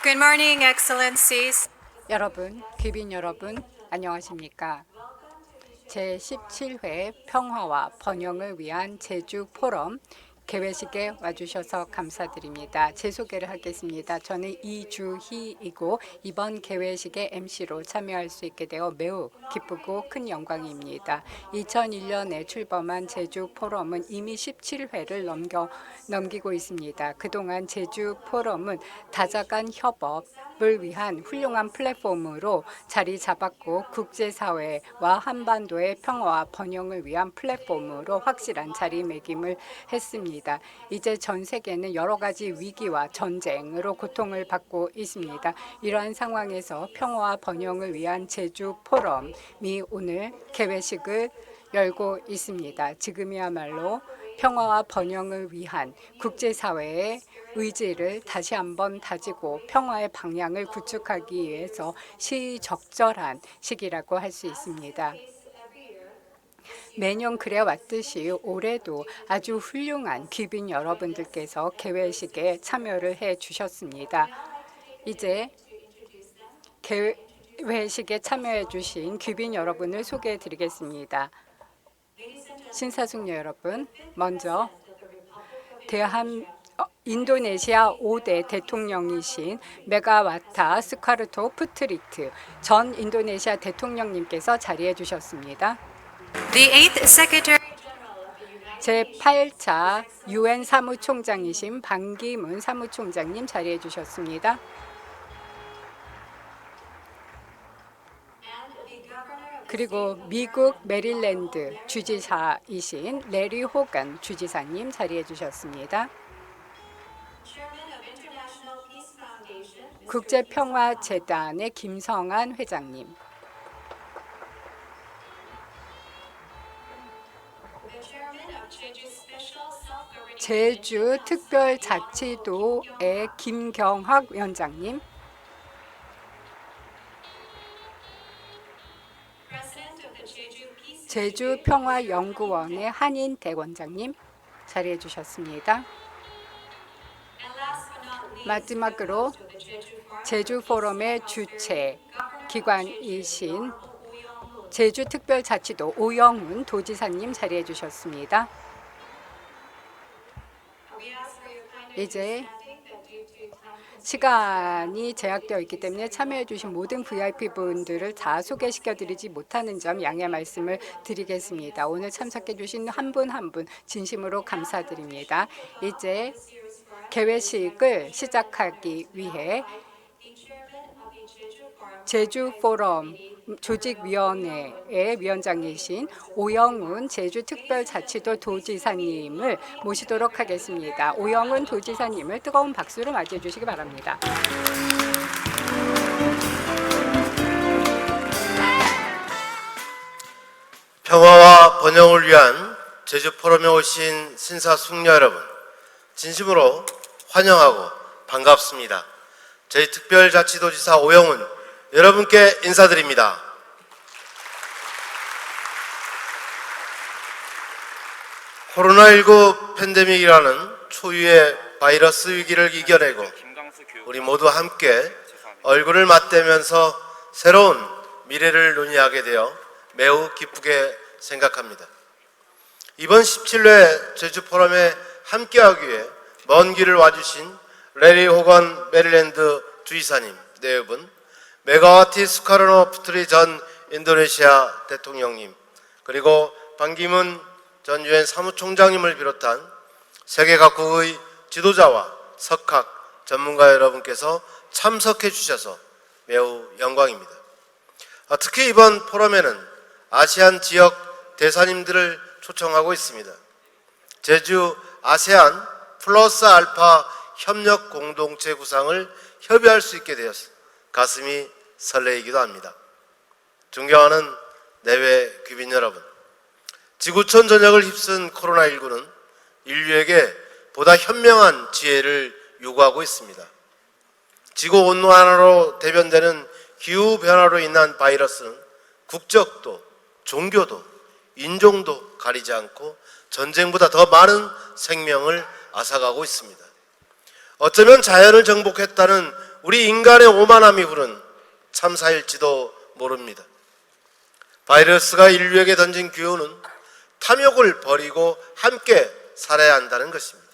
Good morning, Excellencies. 여러분, 귀빈 여러분, 안녕하십니까? 제17회 평화와 번영을 위한 제주 포럼 개회식에 와주셔서 감사드립니다. 제 소개를 하겠습니다. 저는 이주희이고 이번 개회식의 MC로 참여할 수 있게 되어 매우 기쁘고 큰 영광입니다. 2001년에 출범한 제주 포럼은 이미 17회를 넘기고 있습니다. 그동안 제주 포럼은 다자간 협업을 위한 훌륭한 플랫폼으로 자리 잡았고 국제사회와 한반도의 평화와 번영을 위한 플랫폼으로 확실한 자리매김을 했습니다. 이제 전 세계는 여러 가지 위기와 전쟁으로 고통을 받고 있습니다. 이러한 상황에서 평화와 번영을 위한 제주 포럼이 오늘 개회식을 열고 있습니다. 지금이야말로 평화와 번영을 위한 국제사회의 의지를 다시 한번 다지고 평화의 방향을 구축하기 위해서 시적절한 시기라고 할 수 있습니다. 매년 그래왔듯이 올해도 아주 훌륭한 귀빈 여러분들께서 개회식에 참여를 해주셨습니다. 이제 개회식에 참여해 주신 귀빈 여러분을 소개해 드리겠습니다. 신사숙녀 여러분, 먼저 인도네시아 5대 대통령이신 메가와타 스카르토 푸트리트 전 인도네시아 대통령님께서 자리해 주셨습니다. The 8th Secretary 제8차 UN 사무총장이신 반기문 사무총장님 자리해 주셨습니다. 그리고 미국 메릴랜드 주지사이신 레리 호간 주지사님 자리해 주셨습니다. 국제평화재단의 김성한 회장님, 제주 특별자치도의 김경학 위원장님, 제주평화연구원의 한인 대원장님 자리해 주셨습니다. 마지막으로 제주포럼의 주최 기관이신 제주특별자치도 오영훈 도지사님 자리해 주셨습니다. 이제 시간이 제약되어 있기 때문에 참여해 주신 모든 VIP분들을 다 소개시켜 드리지 못하는 점 양해 말씀을 드리겠습니다. 오늘 참석해 주신 한 분 한 분 진심으로 감사드립니다. 이제 개회식을 시작하기 위해 제주포럼 조직위원회의 위원장이신 오영훈 제주특별자치도 도지사님을 모시도록 하겠습니다. 오영훈 도지사님을 뜨거운 박수로 맞이해 주시기 바랍니다. 평화와 번영을 위한 제주포럼에 오신 신사숙녀 여러분, 진심으로 환영하고 반갑습니다. 저희 특별자치도지사 오영훈 여러분께 인사드립니다. 코로나19 팬데믹이라는 초유의 바이러스 위기를 이겨내고 우리 모두 함께 얼굴을 맞대면서 새로운 미래를 논의하게 되어 매우 기쁘게 생각합니다. 이번 17회 제주포럼에 함께하기 위해 먼 길을 와주신 레리 호건 메릴랜드 주지사님, 네 분, 메가와티 수카르노 푸트리 전 인도네시아 대통령님, 그리고 반기문 전 유엔 사무총장님을 비롯한 세계 각국의 지도자와 석학, 전문가 여러분께서 참석해 주셔서 매우 영광입니다. 특히 이번 포럼에는 아시안 지역 대사님들을 초청하고 있습니다. 제주 아세안 플러스 알파 협력 공동체 구상을 협의할 수 있게 되어서 가슴이 설레이기도 합니다. 존경하는 내외 귀빈 여러분, 지구촌 전역을 휩쓴 코로나19는 인류에게 보다 현명한 지혜를 요구하고 있습니다. 지구온난화로 대변되는 기후변화로 인한 바이러스는 국적도, 종교도, 인종도 가리지 않고 전쟁보다 더 많은 생명을 앗아가고 있습니다. 어쩌면 자연을 정복했다는 우리 인간의 오만함이 부른 참사일지도 모릅니다. 바이러스가 인류에게 던진 교훈은 탐욕을 버리고 함께 살아야 한다는 것입니다.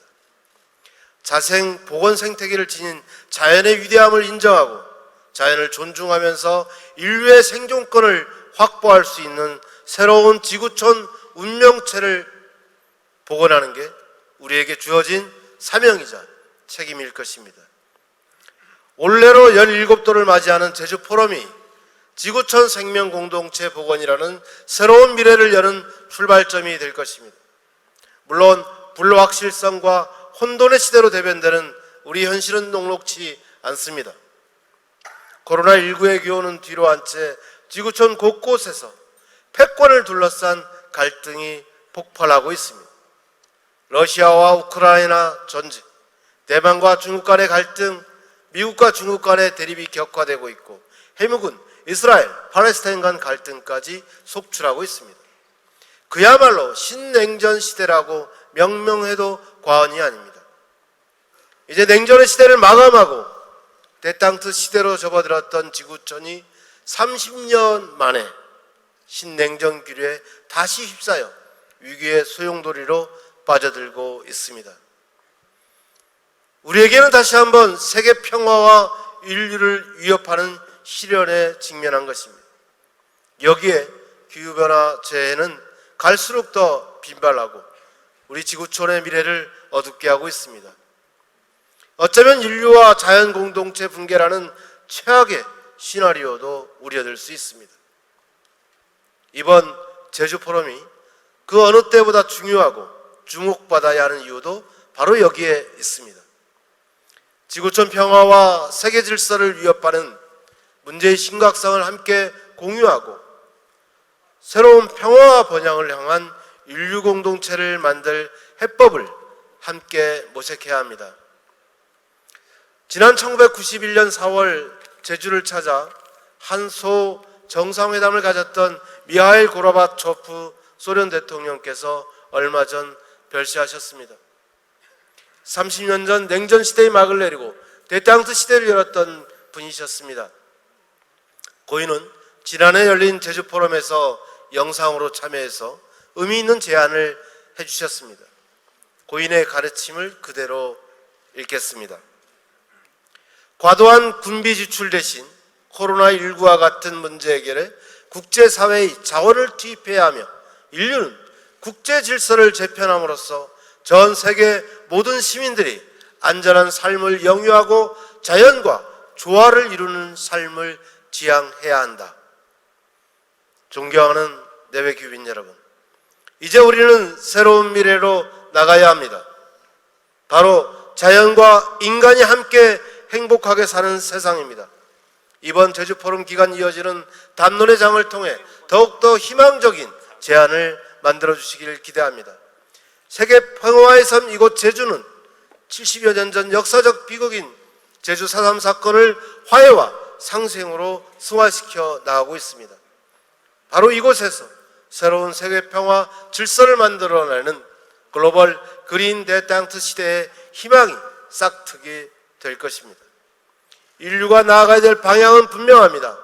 자생 복원 생태계를 지닌 자연의 위대함을 인정하고 자연을 존중하면서 인류의 생존권을 확보할 수 있는 새로운 지구촌 운명체를 복원하는 게 우리에게 주어진 사명이자 책임일 것입니다. 올해로 17도를 맞이하는 제주 포럼이 지구촌 생명 공동체 복원이라는 새로운 미래를 여는 출발점이 될 것입니다. 물론 불확실성과 혼돈의 시대로 대변되는 우리 현실은 녹록지 않습니다. 코로나19의 교훈은 뒤로 한 채 지구촌 곳곳에서 패권을 둘러싼 갈등이 폭발하고 있습니다. 러시아와 우크라이나 전쟁, 대만과 중국 간의 갈등, 미국과 중국 간의 대립이 격화되고 있고 해묵은 이스라엘, 팔레스타인 간 갈등까지 속출하고 있습니다. 그야말로 신냉전 시대라고 명명해도 과언이 아닙니다. 이제 냉전의 시대를 마감하고 대땅트 시대로 접어들었던 지구촌이 30년 만에 신냉전 기류에 다시 휩싸여 위기의 소용돌이로 빠져들고 있습니다. 우리에게는 다시 한번 세계 평화와 인류를 위협하는 시련에 직면한 것입니다. 여기에 기후변화 재해는 갈수록 더 빈발하고 우리 지구촌의 미래를 어둡게 하고 있습니다. 어쩌면 인류와 자연 공동체 붕괴라는 최악의 시나리오도 우려될 수 있습니다. 이번 제주 포럼이 그 어느 때보다 중요하고 주목받아야 하는 이유도 바로 여기에 있습니다. 지구촌 평화와 세계 질서를 위협하는 문제의 심각성을 함께 공유하고 새로운 평화와 번영을 향한 인류 공동체를 만들 해법을 함께 모색해야 합니다. 지난 1991년 4월 제주를 찾아 한소 정상회담을 가졌던 미하일 고르바초프 소련 대통령께서 얼마 전 별세하셨습니다. 30년 전 냉전 시대의 막을 내리고 대땅트 시대를 열었던 분이셨습니다. 고인은 지난해 열린 제주 포럼에서 영상으로 참여해서 의미 있는 제안을 해주셨습니다. 고인의 가르침을 그대로 읽겠습니다. 과도한 군비 지출 대신 코로나19와 같은 문제 해결에 국제사회의 자원을 투입해야 하며 인류는 국제 질서를 재편함으로써 전 세계 모든 시민들이 안전한 삶을 영유하고 자연과 조화를 이루는 삶을 지향해야 한다. 존경하는 내외 귀빈 여러분, 이제 우리는 새로운 미래로 나가야 합니다. 바로 자연과 인간이 함께 행복하게 사는 세상입니다. 이번 제주 포럼 기간 이어지는 담론의 장을 통해 더욱더 희망적인 제안을 만들어 주시길 기대합니다. 세계 평화의 섬 이곳 제주는 70여 년 전 역사적 비극인 제주 4.3 사건을 화해와 상생으로 승화시켜 나가고 있습니다. 바로 이곳에서 새로운 세계 평화 질서를 만들어내는 글로벌 그린 대땅트 시대의 희망이 싹트게 될 것입니다. 인류가 나아가야 될 방향은 분명합니다.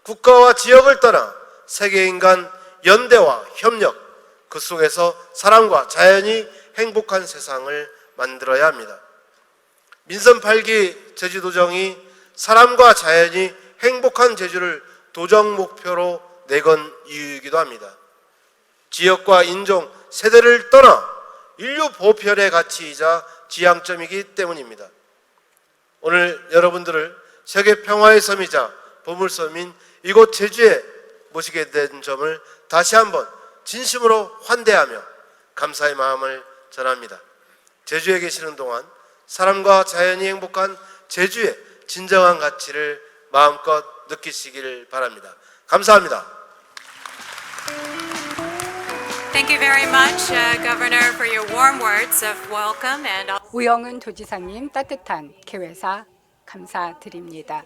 국가와 지역을 떠나 세계인 간 연대와 협력, 그 속에서 사람과 자연이 행복한 세상을 만들어야 합니다. 민선 8기 제주도정이 사람과 자연이 행복한 제주를 도정 목표로 내건 이유이기도 합니다. 지역과 인종, 세대를 떠나 인류 보편의 가치이자 지향점이기 때문입니다. 오늘 여러분들을 세계 평화의 섬이자 보물섬인 이곳 제주에 모시게 된 점을 다시 한번 진심으로 환대하며 감사의 마음을 전합니다. 제주에 계시는 동안 사람과 자연이 행복한 제주의 진정한 가치를 마음껏 느끼시길 바랍니다. 감사합니다. Thank you very much, Governor, for your warm words of welcome and 우영은 도지사님 따뜻한 개회사 감사드립니다.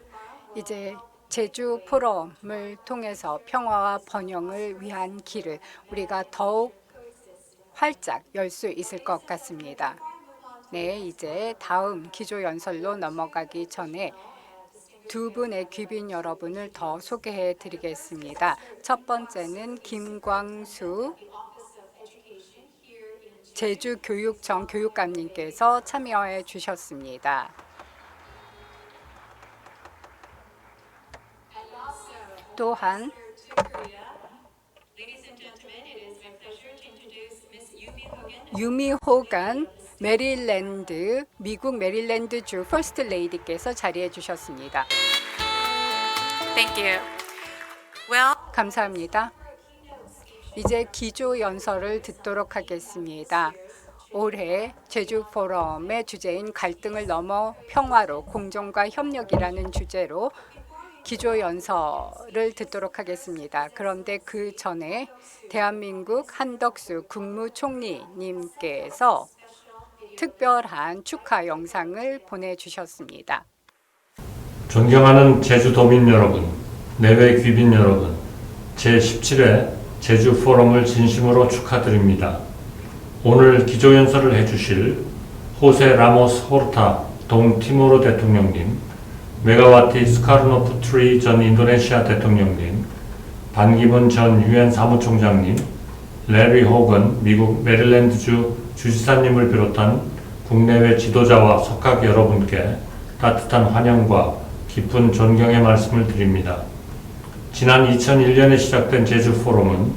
이제 제주 포럼을 통해서 평화와 번영을 위한 길을 우리가 더욱 활짝 열 수 있을 것 같습니다. 네, 이제 다음 기조연설로 넘어가기 전에 두 분의 귀빈 여러분을 더 소개해 드리겠습니다. 첫 번째는 김광수 제주교육청 교육감님께서 참여해 주셨습니다. 또한 유미 호간 메릴랜드 미국 메릴랜드주 퍼스트 레이디께서 자리해 주셨습니다. Thank you. Well, 감사합니다. 이제 기조 연설을 듣도록 하겠습니다. 올해 제주 포럼의 주제인 갈등을 넘어 평화로 공정과 협력이라는 주제로 기조 연설을 듣도록 하겠습니다. 그런데 그 전에 대한민국 한덕수 국무총리님께서 특별한 축하 영상을 보내주셨습니다. 존경하는 제주도민 여러분, 내외 귀빈 여러분, 제17회 제주 포럼을 진심으로 축하드립니다. 오늘 기조연설을 해주실 호세 라모스 호르타 동티모르 대통령님, 메가와티 스카르노프 트리 전 인도네시아 대통령님, 반기문 전 유엔 사무총장님, 레리 호건 미국 메릴랜드주 주지사님을 비롯한 국내외 지도자와 석학 여러분께 따뜻한 환영과 깊은 존경의 말씀을 드립니다. 지난 2001년에 시작된 제주 포럼은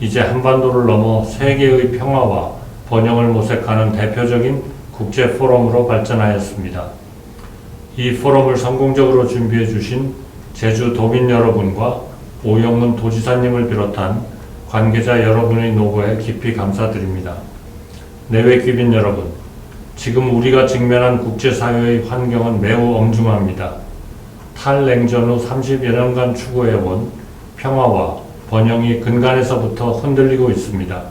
이제 한반도를 넘어 세계의 평화와 번영을 모색하는 대표적인 국제 포럼으로 발전하였습니다. 이 포럼을 성공적으로 준비해 주신 제주 도민 여러분과 오영문 도지사님을 비롯한 관계자 여러분의 노고에 깊이 감사드립니다. 내외 귀빈 여러분, 지금 우리가 직면한 국제사회의 환경은 매우 엄중합니다. 탈냉전 후 30여 년간 추구해온 평화와 번영이 근간에서부터 흔들리고 있습니다.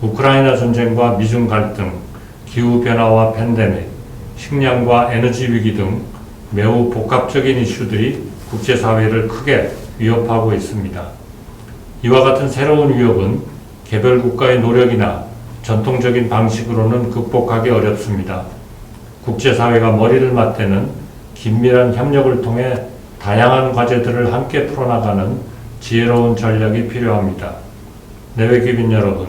우크라이나 전쟁과 미중 갈등, 기후변화와 팬데믹, 식량과 에너지 위기 등 매우 복합적인 이슈들이 국제사회를 크게 위협하고 있습니다. 이와 같은 새로운 위협은 개별 국가의 노력이나 전통적인 방식으로는 극복하기 어렵습니다. 국제사회가 머리를 맞대는 긴밀한 협력을 통해 다양한 과제들을 함께 풀어나가는 지혜로운 전략이 필요합니다. 내외 귀빈 여러분,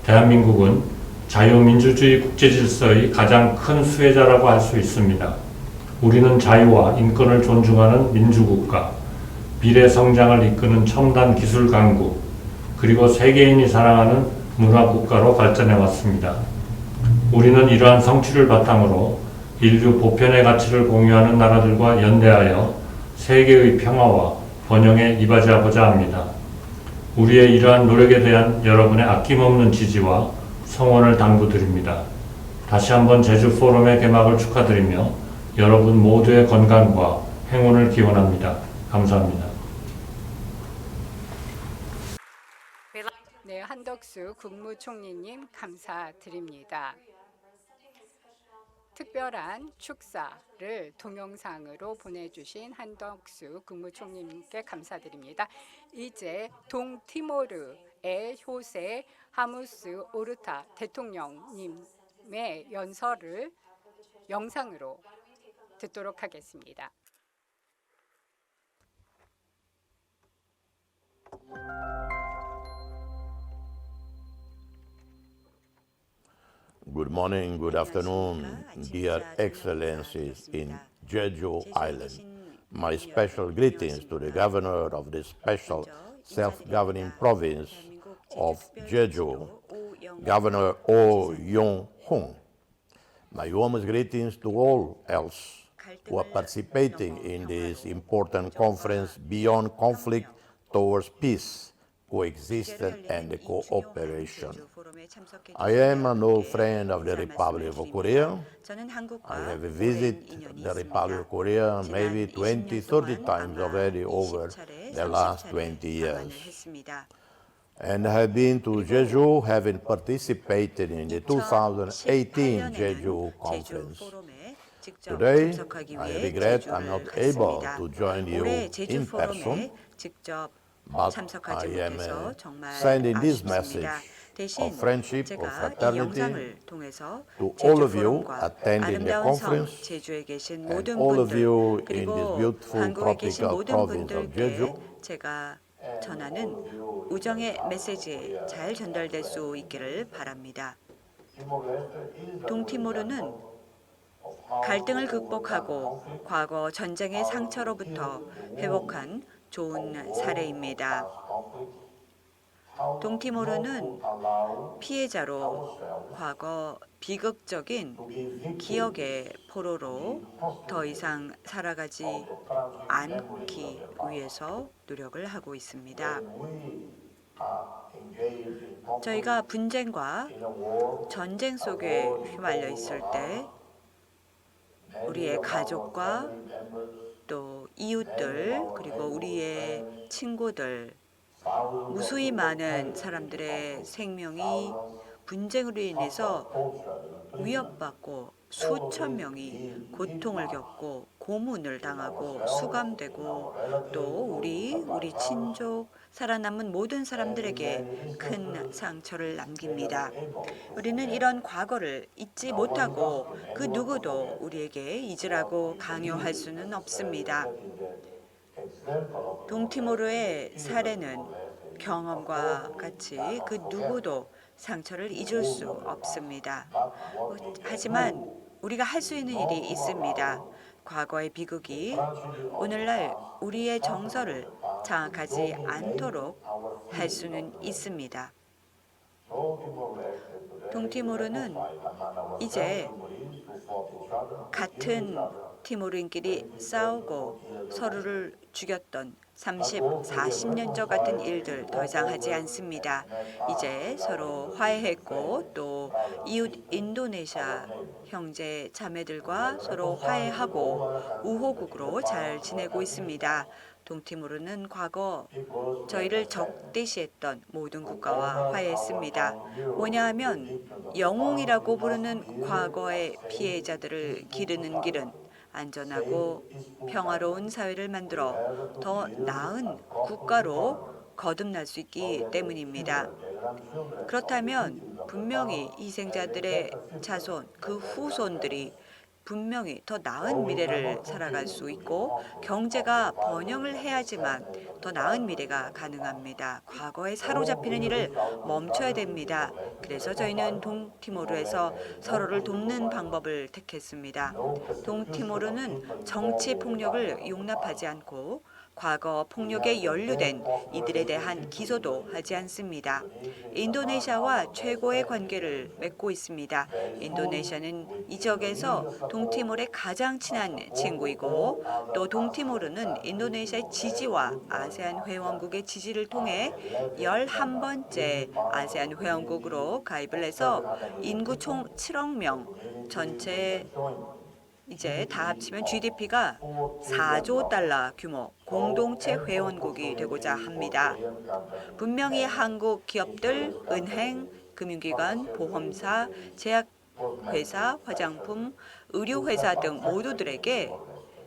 대한민국은 자유민주주의 국제질서의 가장 큰 수혜자라고 할 수 있습니다. 우리는 자유와 인권을 존중하는 민주국가, 미래 성장을 이끄는 첨단 기술 강국, 그리고 세계인이 사랑하는 문화국가로 발전해왔습니다. 우리는 이러한 성취를 바탕으로 인류 보편의 가치를 공유하는 나라들과 연대하여 세계의 평화와 번영에 이바지하고자 합니다. 우리의 이러한 노력에 대한 여러분의 아낌없는 지지와 성원을 당부드립니다. 다시 한번 제주 포럼의 개막을 축하드리며 여러분 모두의 건강과 행운을 기원합니다. 감사합니다. 네, 한덕수 국무총리님 감사드립니다. 특별한 축사를 동영상으로 보내주신 한덕수 국무총리님께 감사드립니다. 이제 동티모르의 호세 하무스 오르타 대통령님의 연설을 영상으로 듣도록 하겠습니다. Good morning, good afternoon, dear excellencies in Jeju Island. My special greetings to the governor of the special self-governing province of Jeju, Governor Oh Yong-hong. My warmest greetings to all else who are participating in this important conference beyond conflict towards peace, coexistence and cooperation. I am an old friend of the Republic of Korea. I have visited the Republic of Korea maybe 20, 30 times already over the last 20 years. And I have been to Jeju, having participated in the 2018 Jeju conference. Today, I regret I'm not able to join you in person, but I am sending this message 대신 friendship, of 제가 이 fraternity, 영상을 통해서 to 제주 all of you 포럼과 attending the 아름다운 성 conference 제주에 계신 and 모든 all of 분들 you in this 그리고 beautiful 한국에 계신 tropical 모든 province of 분들께 Jeju. 제가 전하는 우정의 메시지 잘 전달될 수 있기를 바랍니다. 동티모르는 갈등을 극복하고 과거 전쟁의 상처로부터 회복한 좋은 사례입니다. 동티모르는 피해자로 과거 비극적인 기억의 포로로 더 이상 살아가지 않기 위해서 노력을 하고 있습니다. 저희가 분쟁과 전쟁 속에 휘말려 있을 때 우리의 가족과 또 이웃들 그리고 우리의 친구들 무수히 많은 사람들의 생명이 분쟁으로 인해서 위협받고 수천 명이 고통을 겪고 고문을 당하고 수감되고 또 우리 친족 살아남은 모든 사람들에게 큰 상처를 남깁니다. 우리는 이런 과거를 잊지 못하고 그 누구도 우리에게 잊으라고 강요할 수는 없습니다. 동티모르의 사례는 경험과 같이 그 누구도 상처를 잊을 수 없습니다. 하지만 우리가 할 수 있는 일이 있습니다. 과거의 비극이 오늘날 우리의 정서를 장악하지 않도록 할 수는 있습니다. 동티모르는 이제 같은 티모르인끼리 싸우고 서로를 죽였던 30, 40년 전 같은 일들 더 이상 하지 않습니다. 이제 서로 화해했고 또 이웃 인도네시아 형제 자매들과 서로 화해하고 우호국으로 잘 지내고 있습니다. 동티모르는 과거 저희를 적대시했던 모든 국가와 화해했습니다. 뭐냐 하면 영웅이라고 부르는 과거의 피해자들을 기르는 길은 안전하고 평화로운 사회를 만들어 더 나은 국가로 거듭날 수 있기 때문입니다. 그렇다면 분명히 희생자들의 자손, 그 후손들이 분명히 더 나은 미래를 살아갈 수 있고 경제가 번영을 해야지만 더 나은 미래가 가능합니다. 과거에 사로잡히는 일을 멈춰야 됩니다. 그래서 저희는 동티모르에서 서로를 돕는 방법을 택했습니다. 동티모르는 정치 폭력을 용납하지 않고 과거 폭력에 연루된 이들에 대한 기소도 하지 않습니다. 인도네시아와 최고의 관계를 맺고 있습니다. 인도네시아는 이 지역에서 동티모르의 가장 친한 친구이고 또 동티모르는 인도네시아의 지지와 아세안 회원국의 지지를 통해 11번째 아세안 회원국으로 가입을 해서 인구 총 7억 명 전체 이제 다 합치면 GDP가 4조 달러 규모 공동체 회원국이 되고자 합니다. 분명히 한국 기업들, 은행, 금융기관, 보험사, 제약회사, 화장품, 의료회사 등 모두들에게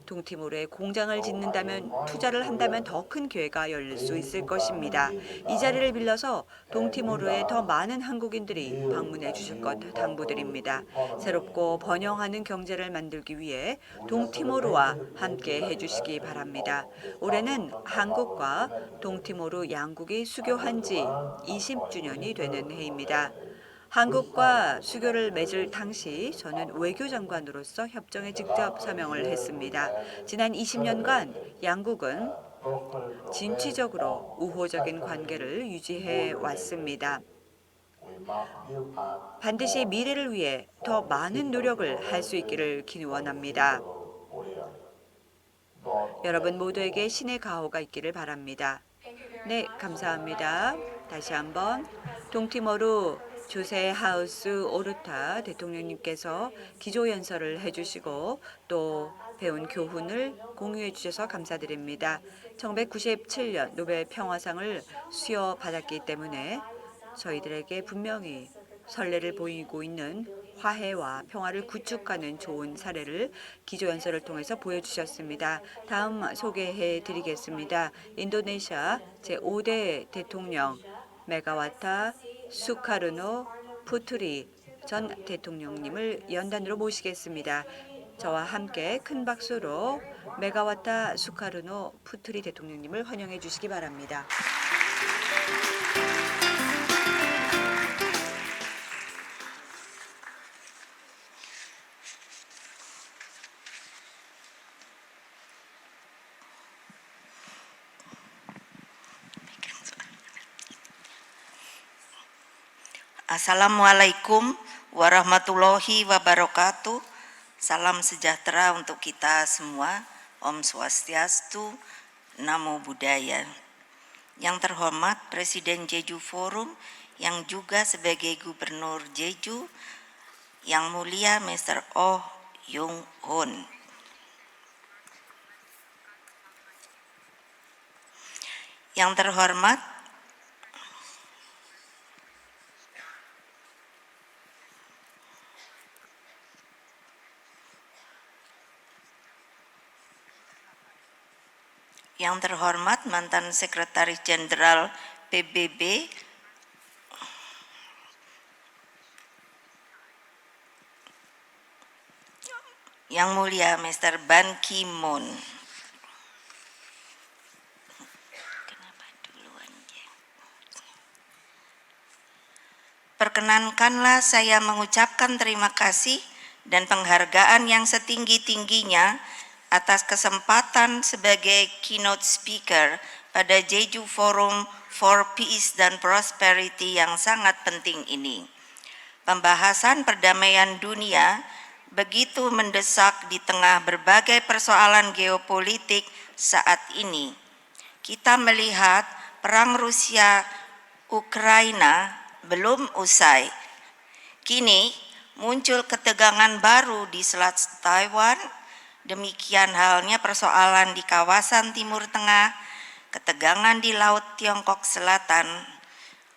동티모르에 공장을 짓는다면 투자를 한다면 더 큰 기회가 열릴 수 있을 것입니다. 이 자리를 빌려서 동티모르에 더 많은 한국인들이 방문해 주실 것 당부드립니다. 새롭고 번영하는 경제를 만들기 위해 동티모르와 함께 해주시기 바랍니다. 올해는 한국과 동티모르 양국이 수교한 지 20주년이 되는 해입니다. 한국과 수교를 맺을 당시 저는 외교장관으로서 협정에 직접 서명을 했습니다. 지난 20년간 양국은 진취적으로 우호적인 관계를 유지해 왔습니다. 반드시 미래를 위해 더 많은 노력을 할 수 있기를 기원합니다. 여러분 모두에게 신의 가호가 있기를 바랍니다. 네, 감사합니다. 다시 한번 동티모르 조세 하우스 오르타 대통령님께서 기조연설을 해주시고 또 배운 교훈을 공유해 주셔서 감사드립니다. 1997년 노벨 평화상을 수여받았기 때문에 저희들에게 분명히 선례를 보이고 있는 화해와 평화를 구축하는 좋은 사례를 기조연설을 통해서 보여주셨습니다. 다음 소개해 드리겠습니다. 인도네시아 제5대 대통령 메가와타 수카르노 푸투리 전 대통령님을 연단으로 모시겠습니다. 저와 함께 큰 박수로 메가와타 수카르노 푸투리 대통령님을 환영해 주시기 바랍니다. Assalamualaikum warahmatullahi wabarakatuh. Salam sejahtera untuk kita semua. Om Swastiastu, Namo Buddhaya. Yang terhormat Presiden Jeju Forum yang juga sebagai Gubernur Jeju, Yang Mulia Mr. Oh Yung Hoon. Yang terhormat mantan Sekretaris Jenderal PBB Yang Mulia Mr. Ban Ki-moon. Perkenankanlah saya mengucapkan terima kasih dan penghargaan yang setinggi-tingginya atas kesempatan sebagai keynote speaker pada Jeju Forum for Peace dan Prosperity yang sangat penting ini. Pembahasan perdamaian dunia begitu mendesak di tengah berbagai persoalan geopolitik saat ini. Kita melihat perang Rusia-Ukraina belum usai. Kini muncul ketegangan baru di Selat Taiwan. Demikian halnya persoalan di kawasan Timur Tengah, ketegangan di Laut Tiongkok Selatan,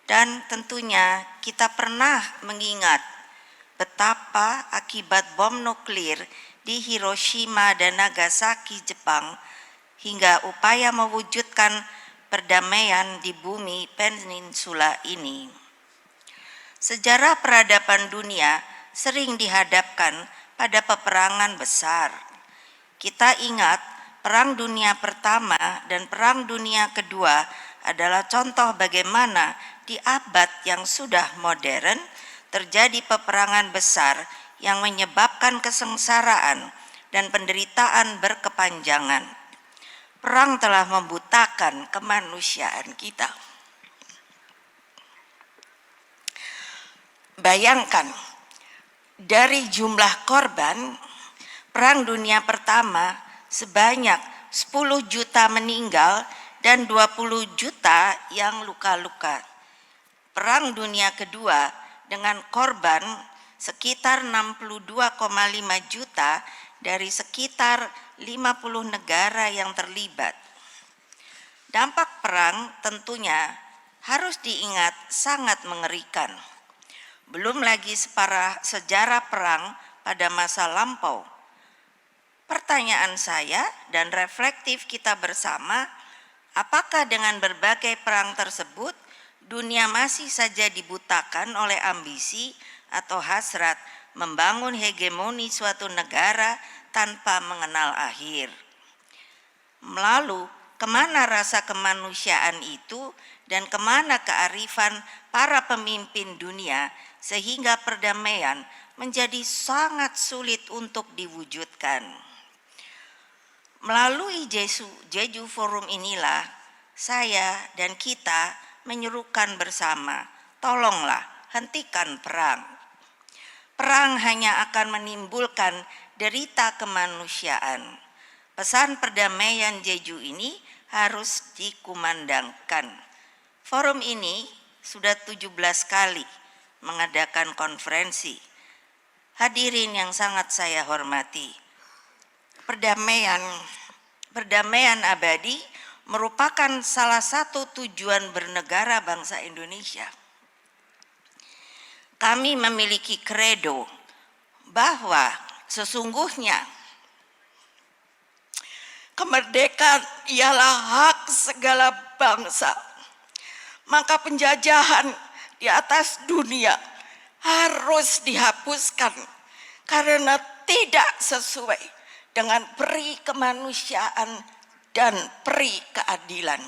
dan tentunya kita pernah mengingat betapa akibat bom nuklir di Hiroshima dan Nagasaki, Jepang, hingga upaya mewujudkan perdamaian di bumi peninsula ini. Sejarah peradaban dunia sering dihadapkan pada peperangan besar. Kita ingat Perang Dunia Pertama dan Perang Dunia Kedua adalah contoh bagaimana di abad yang sudah modern terjadi peperangan besar yang menyebabkan kesengsaraan dan penderitaan berkepanjangan. Perang telah membutakan kemanusiaan kita. Bayangkan, dari jumlah korban Perang Dunia Pertama sebanyak 10 juta meninggal dan 20 juta yang luka-luka. Perang Dunia Kedua dengan korban sekitar 62,5 juta dari sekitar 50 negara yang terlibat. Dampak perang tentunya harus diingat sangat mengerikan. Belum lagi sejarah perang pada masa lampau. Pertanyaan saya dan reflektif kita bersama, apakah dengan berbagai perang tersebut dunia masih saja dibutakan oleh ambisi atau hasrat membangun hegemoni suatu negara tanpa mengenal akhir? Lalu, kemana rasa kemanusiaan itu dan kemana kearifan para pemimpin dunia sehingga perdamaian menjadi sangat sulit untuk diwujudkan? Melalui Jeju Forum inilah saya dan kita menyerukan bersama, tolonglah hentikan perang. Perang hanya akan menimbulkan derita kemanusiaan. Pesan perdamaian Jeju ini harus dikumandangkan. Forum ini sudah 17 kali mengadakan konferensi. Hadirin yang sangat saya hormati, Perdamaian abadi merupakan salah satu tujuan bernegara bangsa Indonesia. Kami memiliki kredo bahwa sesungguhnya kemerdekaan ialah hak segala bangsa. Maka penjajahan di atas dunia harus dihapuskan karena tidak sesuai dengan peri kemanusiaan dan peri keadilan.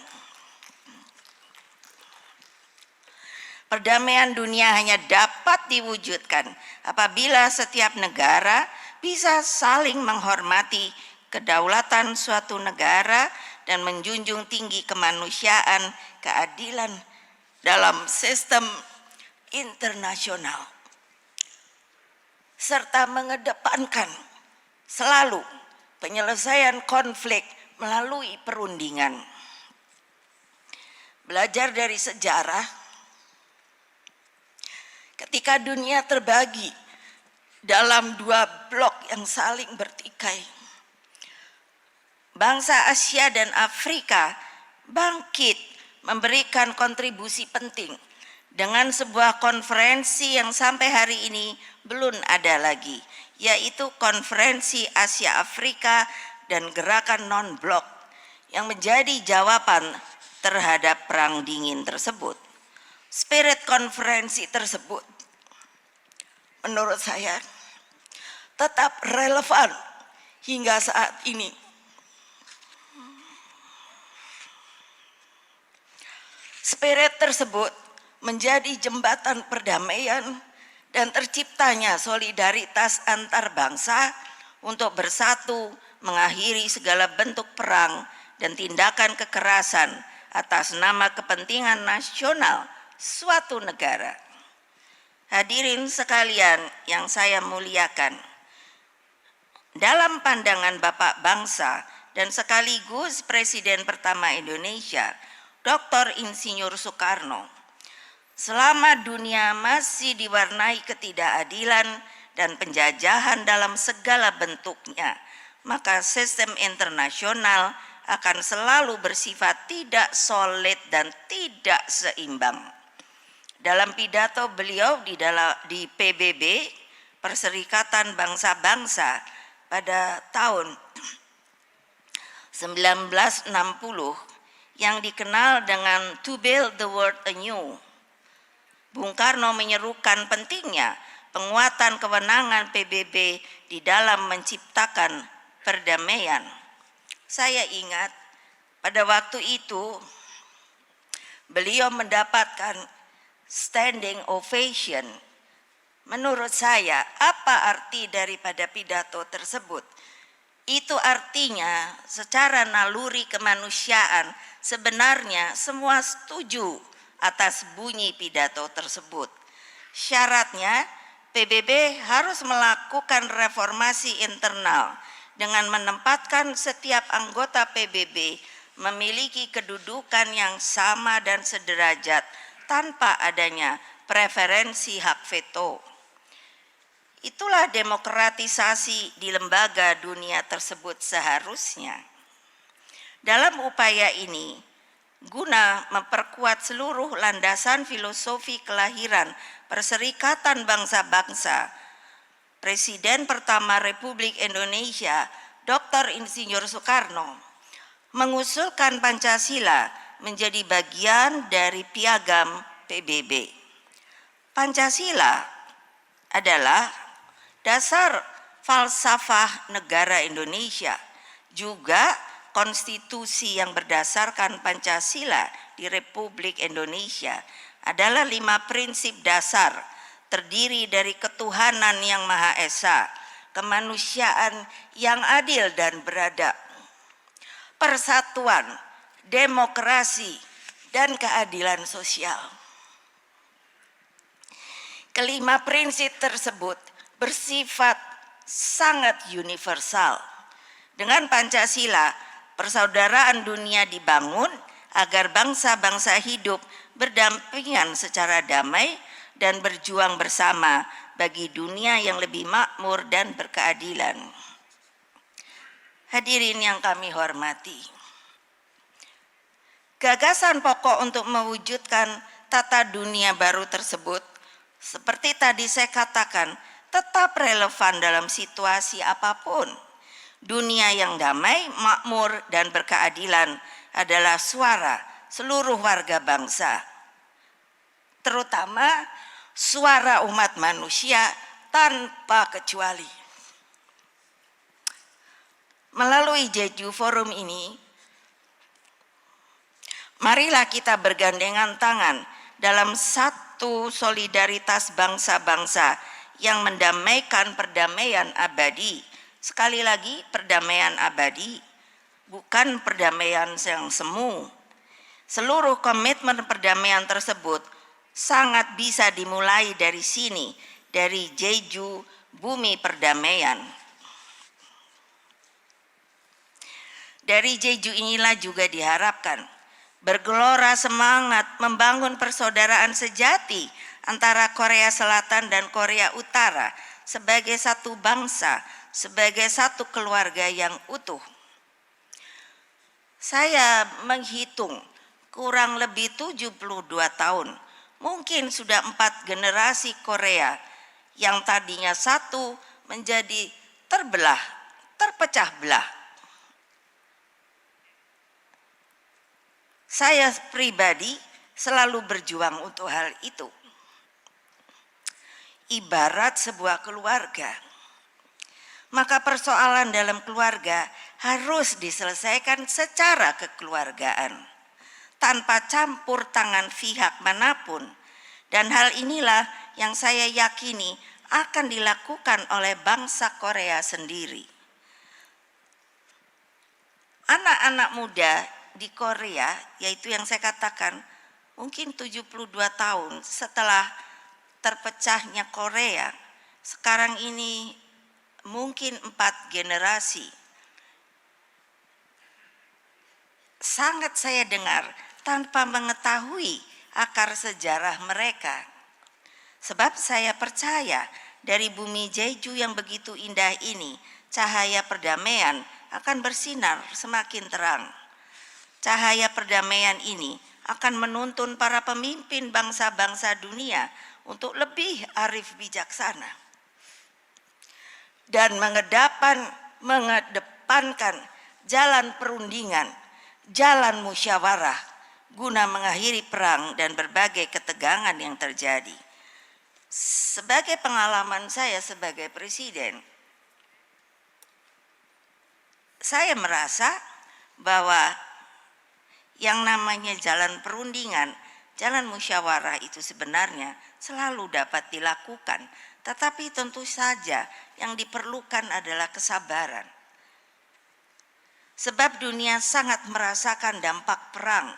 Perdamaian dunia hanya dapat diwujudkan apabila setiap negara bisa saling menghormati kedaulatan suatu negara dan menjunjung tinggi kemanusiaan, keadilan dalam sistem internasional, serta mengedepankan selalu penyelesaian konflik melalui perundingan. Belajar dari sejarah, ketika dunia terbagi dalam dua blok yang saling bertikai, bangsa Asia dan Afrika bangkit memberikan kontribusi penting dengan sebuah konferensi yang sampai hari ini belum ada lagi, yaitu Konferensi Asia Afrika dan Gerakan Non-Blok yang menjadi jawaban terhadap Perang Dingin tersebut. Spirit konferensi tersebut menurut saya tetap relevan hingga saat ini. Spirit tersebut menjadi jembatan perdamaian dan terciptanya solidaritas antar bangsa untuk bersatu mengakhiri segala bentuk perang dan tindakan kekerasan atas nama kepentingan nasional suatu negara. Hadirin sekalian yang saya muliakan, dalam pandangan Bapak Bangsa dan sekaligus Presiden pertama Indonesia, Dr. Insinyur Soekarno, selama dunia masih diwarnai ketidakadilan dan penjajahan dalam segala bentuknya, maka sistem internasional akan selalu bersifat tidak solid dan tidak seimbang. Dalam pidato beliau di PBB, Perserikatan Bangsa-Bangsa, pada tahun 1960 yang dikenal dengan To Build the World Anew, Bung Karno menyerukan pentingnya penguatan kewenangan PBB di dalam menciptakan perdamaian. Saya ingat pada waktu itu beliau mendapatkan standing ovation. Menurut saya, apa arti daripada pidato tersebut? Itu artinya secara naluri kemanusiaan sebenarnya semua setuju atas bunyi pidato tersebut. Syaratnya PBB harus melakukan reformasi internal dengan menempatkan setiap anggota PBB memiliki kedudukan yang sama dan sederajat tanpa adanya preferensi hak veto. Itulah demokratisasi di lembaga dunia tersebut seharusnya. Dalam upaya ini, guna memperkuat seluruh landasan filosofi kelahiran Perserikatan Bangsa-Bangsa, Presiden pertama Republik Indonesia, Dr. Insinyur Soekarno, mengusulkan Pancasila menjadi bagian dari piagam PBB. Pancasila adalah dasar falsafah negara Indonesia, juga konstitusi yang berdasarkan Pancasila di Republik Indonesia adalah 5 prinsip dasar, terdiri dari ketuhanan yang Maha Esa, kemanusiaan yang adil dan beradab, persatuan, demokrasi, dan keadilan sosial. Kelima prinsip tersebut bersifat sangat universal. Dengan Pancasila, persaudaraan dunia dibangun agar bangsa-bangsa hidup berdampingan secara damai dan berjuang bersama bagi dunia yang lebih makmur dan berkeadilan. Hadirin yang kami hormati, gagasan pokok untuk mewujudkan tata dunia baru tersebut, seperti tadi saya katakan, tetap relevan dalam situasi apapun. Dunia yang damai, makmur, dan berkeadilan adalah suara seluruh warga bangsa. terutama suara umat manusia tanpa kecuali. Melalui Jeju Forum ini, marilah kita bergandengan tangan dalam satu solidaritas bangsa-bangsa yang mendamaikan perdamaian abadi. Sekali lagi, perdamaian abadi, bukan perdamaian yang semu. Seluruh komitmen perdamaian tersebut sangat bisa dimulai dari sini, dari Jeju, bumi perdamaian. Dari Jeju inilah juga diharapkan bergelora semangat membangun persaudaraan sejati antara Korea Selatan dan Korea Utara sebagai satu bangsa, sebagai satu keluarga yang utuh. Saya menghitung kurang lebih 72 tahun, mungkin sudah 4 generasi Korea yang tadinya satu menjadi terpecah belah. Saya pribadi selalu berjuang untuk hal itu. Ibarat sebuah keluarga, maka persoalan dalam keluarga harus diselesaikan secara kekeluargaan, tanpa campur tangan pihak manapun. Dan hal inilah yang saya yakini akan dilakukan oleh bangsa Korea sendiri. Anak-anak muda di Korea, yaitu yang saya katakan mungkin 72 tahun setelah terpecahnya Korea, sekarang ini mungkin 4 generasi. Sangat saya dengar tanpa mengetahui akar sejarah mereka. Sebab saya percaya dari bumi Jeju yang begitu indah ini, cahaya perdamaian akan bersinar semakin terang. Cahaya perdamaian ini akan menuntun para pemimpin bangsa-bangsa dunia untuk lebih arif bijaksana dan mengedepankan jalan perundingan, jalan musyawarah guna mengakhiri perang dan berbagai ketegangan yang terjadi. Sebagai pengalaman saya sebagai presiden, saya merasa bahwa yang namanya jalan perundingan, jalan musyawarah itu sebenarnya selalu dapat dilakukan, tetapi tentu saja yang diperlukan adalah kesabaran. Sebab dunia sangat merasakan dampak perang,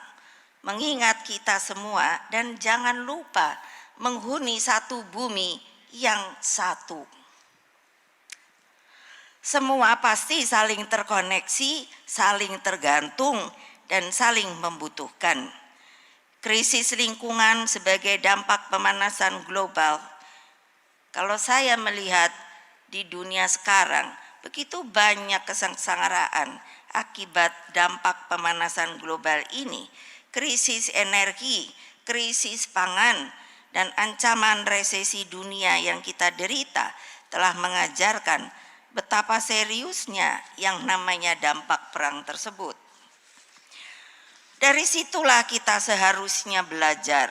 mengingat kita semua, dan jangan lupa menghuni satu bumi yang satu. Semua pasti saling terkoneksi, saling tergantung, dan saling membutuhkan. Krisis lingkungan sebagai dampak pemanasan global. Kalau saya melihat di dunia sekarang, begitu banyak kesengsaraan akibat dampak pemanasan global ini, krisis energi, krisis pangan, dan ancaman resesi dunia yang kita derita telah mengajarkan betapa seriusnya yang namanya dampak perang tersebut. Dari situlah kita seharusnya belajar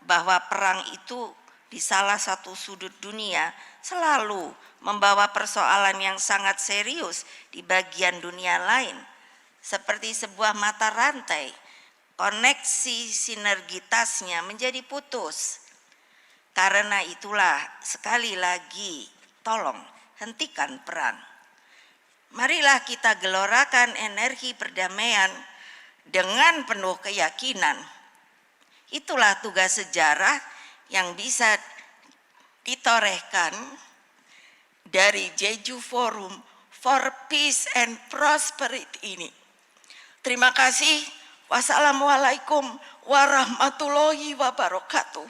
bahwa perang itu di salah satu sudut dunia selalu membawa persoalan yang sangat serius di bagian dunia lain. Seperti sebuah mata rantai, koneksi sinergitasnya menjadi putus. Karena itulah sekali lagi tolong hentikan perang. Marilah kita gelorakan energi perdamaian dengan penuh keyakinan. Itulah tugas sejarah yang bisa ditorehkan dari Jeju Forum for Peace and Prosperity ini. Terima kasih. Wassalamualaikum warahmatullahi wabarakatuh.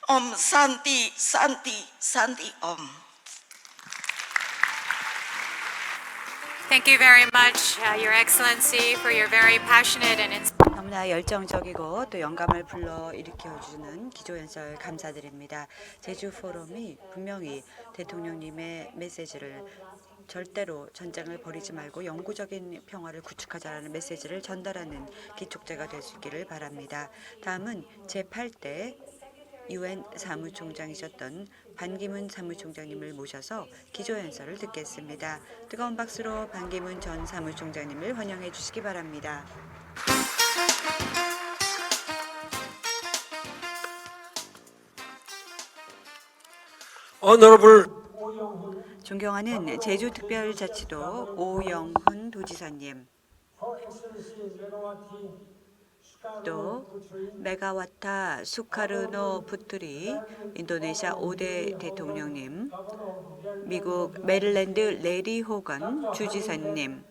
Om Santi, Santi, Santi Om. Thank you very much, Your Excellency, for your very passionate and 너무나 열정적이고 또 영감을 불러일으켜주는 기조연설 감사드립니다. 제주 포럼이 분명히 대통령님의 메시지를 절대로 전쟁을 벌이지 말고 영구적인 평화를 구축하자라는 메시지를 전달하는 기축제가 될 수 있기를 바랍니다. 다음은 제8대 유엔 사무총장이셨던 반기문 사무총장님을 모셔서 기조연설을 듣겠습니다. 뜨거운 박수로 반기문 전 사무총장님을 환영해 주시기 바랍니다. Honorable 존경하는 제주특별자치도 오영훈 도지사님, 또 메가와타 수카르노 푸트리 인도네시아 5대 대통령님, 미국 메릴랜드 레리 호건 주지사님,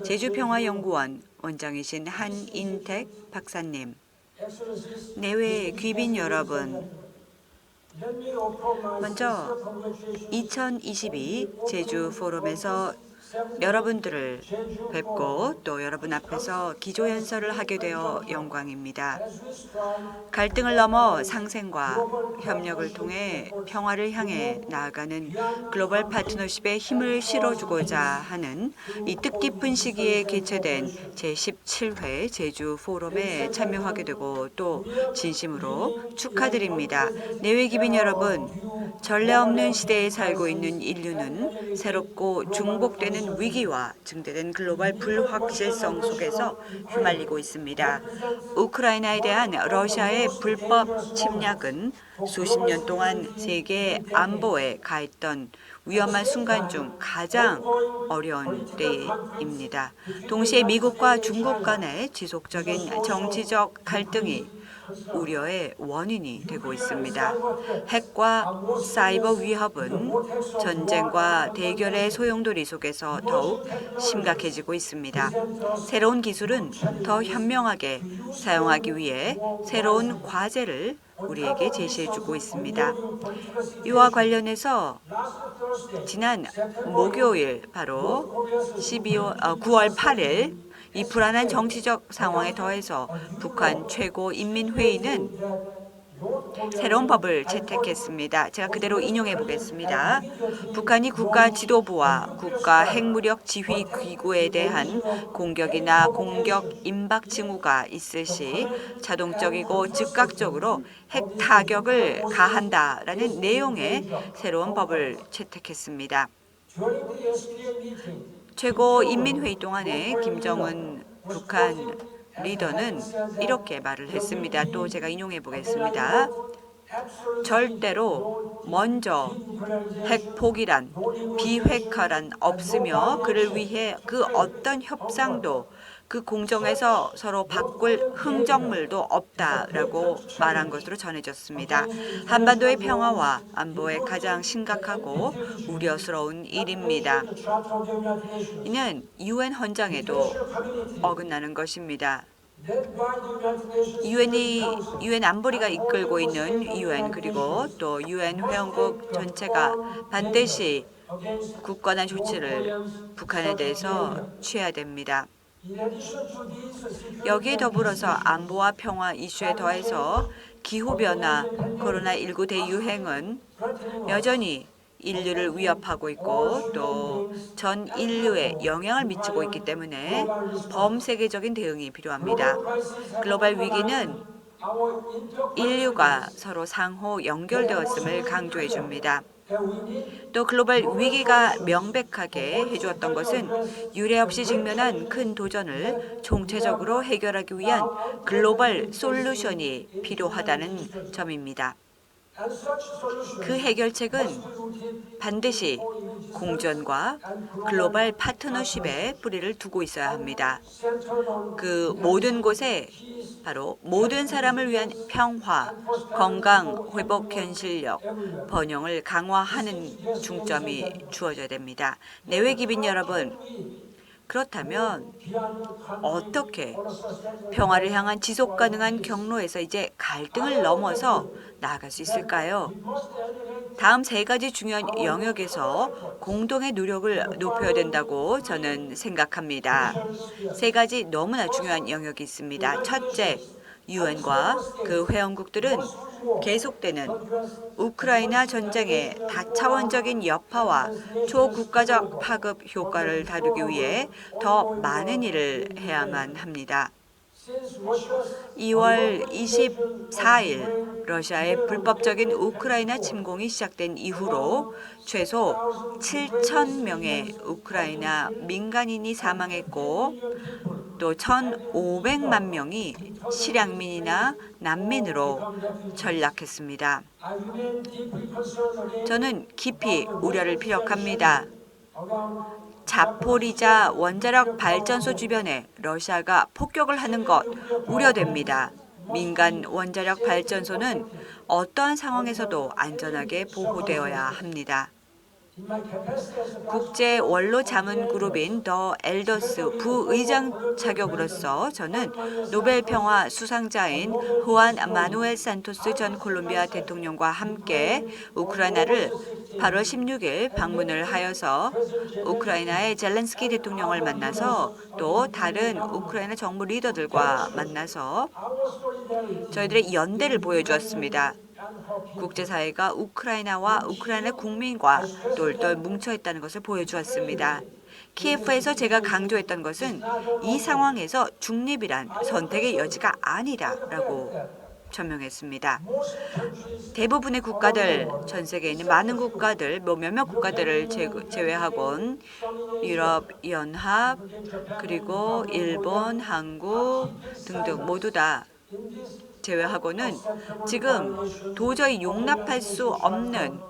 제주평화연구원 원장이신 한인택 박사님, 내외 귀빈 여러분, 먼저 2022 제주 포럼에서 여러분들을 뵙고 또 여러분 앞에서 기조연설을 하게 되어 영광입니다. 갈등을 넘어 상생과 협력을 통해 평화를 향해 나아가는 글로벌 파트너십에 힘을 실어주고자 하는 이 뜻깊은 시기에 개최된 제17회 제주 포럼에 참여하게 되고 또 진심으로 축하드립니다. 내외 귀빈 여러분, 전례 없는 시대에 살고 있는 인류는 새롭고 중복되는 위기와 증대된 글로벌 불확실성 속에서 휘말리고 있습니다. 우크라이나에 대한 러시아의 불법 침략은 수십 년 동안 세계 안보에 가했던 위험한 순간 중 가장 어려운 때입니다. 동시에 미국과 중국 간의 지속적인 정치적 갈등이 우려의 원인이 되고 있습니다. 핵과 사이버 위협은 전쟁과 대결의 소용돌이 속에서 더욱 심각해지고 있습니다. 새로운 기술은 더 현명하게 사용하기 위해 새로운 과제를 우리에게 제시해주고 있습니다. 이와 관련해서 지난 목요일 바로 9월 8일 이 불안한 정치적 상황에 더해서 북한 최고인민회의는 새로운 법을 채택했습니다. 제가 그대로 인용해 보겠습니다. 북한이 국가 지도부와 국가 핵무력 지휘 기구에 대한 공격이나 공격 임박 징후가 있을 시 자동적이고 즉각적으로 핵 타격을 가한다라는 내용의 새로운 법을 채택했습니다. 최고인민회의 동안에 김정은 북한 리더는 이렇게 말을 했습니다. 또 제가 인용해 보겠습니다. 절대로 먼저 핵포기란 비핵화란 없으며 그를 위해 그 어떤 협상도 그 공정에서 서로 바꿀 흥정물도 없다라고 말한 것으로 전해졌습니다. 한반도의 평화와 안보에 가장 심각하고 우려스러운 일입니다. 이는 유엔 헌장에도 어긋나는 것입니다. 유엔 안보리가 이끌고 있는 유엔 그리고 또 유엔 회원국 전체가 반드시 굳건한 조치를 북한에 대해서 취해야 됩니다. 여기에 더불어서 안보와 평화 이슈에 더해서 기후변화, 코로나19 대유행은 여전히 인류를 위협하고 있고 또 전 인류에 영향을 미치고 있기 때문에 범세계적인 대응이 필요합니다. 글로벌 위기는 인류가 서로 상호 연결되었음을 강조해 줍니다. 또 글로벌 위기가 명백하게 해주었던 것은 유례 없이 직면한 큰 도전을 총체적으로 해결하기 위한 글로벌 솔루션이 필요하다는 점입니다. 그 해결책은 반드시 공존과 글로벌 파트너십에 뿌리를 두고 있어야 합니다. 그 모든 곳에 바로 모든 사람을 위한 평화, 건강, 회복 현실력, 번영을 강화하는 중점이 주어져야 됩니다. 내외 귀빈 여러분, 그렇다면 어떻게 평화를 향한 지속 가능한 경로에서 이제 갈등을 넘어서 나아갈 수 있을까요? 다음 세 가지 중요한 영역에서 공동의 노력을 높여야 된다고 저는 생각합니다. 세 가지 너무나 중요한 영역이 있습니다. 첫째, 유엔과 그 회원국들은 계속되는 우크라이나 전쟁의 다차원적인 여파와 초국가적 파급 효과를 다루기 위해 더 많은 일을 해야만 합니다. 2월 24일 러시아의 불법적인 우크라이나 침공이 시작된 이후로 최소 7천 명의 우크라이나 민간인이 사망했고 또 1,500만 명이 실향민이나 난민으로 전락했습니다. 저는 깊이 우려를 피력합니다. 자포리자 원자력 발전소 주변에 러시아가 폭격을 하는 것 우려됩니다. 민간 원자력 발전소는 어떠한 상황에서도 안전하게 보호되어야 합니다. 국제 원로 자문 그룹인 더 엘더스 부의장 자격으로서 저는 노벨 평화 수상자인 후안 마누엘 산토스 전 콜롬비아 대통령과 함께 우크라이나를 8월 16일 방문을 하여서 우크라이나의 젤렌스키 대통령을 만나서 또 다른 우크라이나 정부 리더들과 만나서 저희들의 연대를 보여주었습니다. 국제사회가 우크라이나와 우크라이나 국민과 똘똘 뭉쳐있다는 것을 보여주었습니다. 키예프에서 제가 강조했던 것은 이 상황에서 중립이란 선택의 여지가 아니라라고 천명했습니다. 대부분의 국가들, 전 세계에 있는 많은 국가들, 몇몇 국가들을 제외하곤 유럽 연합, 그리고 일본, 한국 등등 모두 다 제외하고는 지금 도저히 용납할 수 없는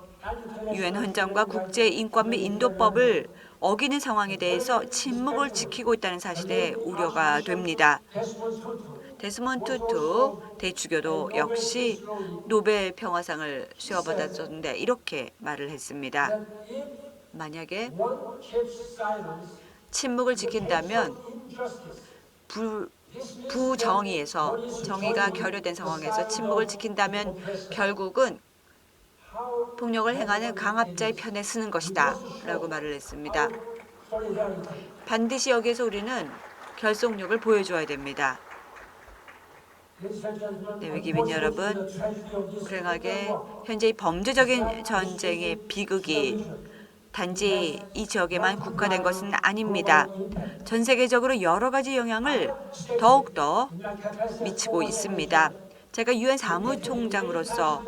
유엔 헌장과 국제인권 및 인도법을 어기는 상황에 대해서 침묵을 지키고 있다는 사실에 우려가 됩니다. 데스몬드 투투 대주교도 역시 노벨 평화상을 수여받았었는데 이렇게 말을 했습니다. 만약에 침묵을 지킨다면 부정의에서 정의가 결여된 상황에서 침묵을 지킨다면 결국은 폭력을 행하는 강압자의 편에 서는 것이다 라고 말을 했습니다. 반드시 여기에서 우리는 결속력을 보여줘야 됩니다. 외교민 여러분, 불행하게 현재 이 범죄적인 전쟁의 비극이 단지 이 지역에만 국한된 것은 아닙니다. 전 세계적으로 여러 가지 영향을 더욱더 미치고 있습니다. 제가 유엔 사무총장으로서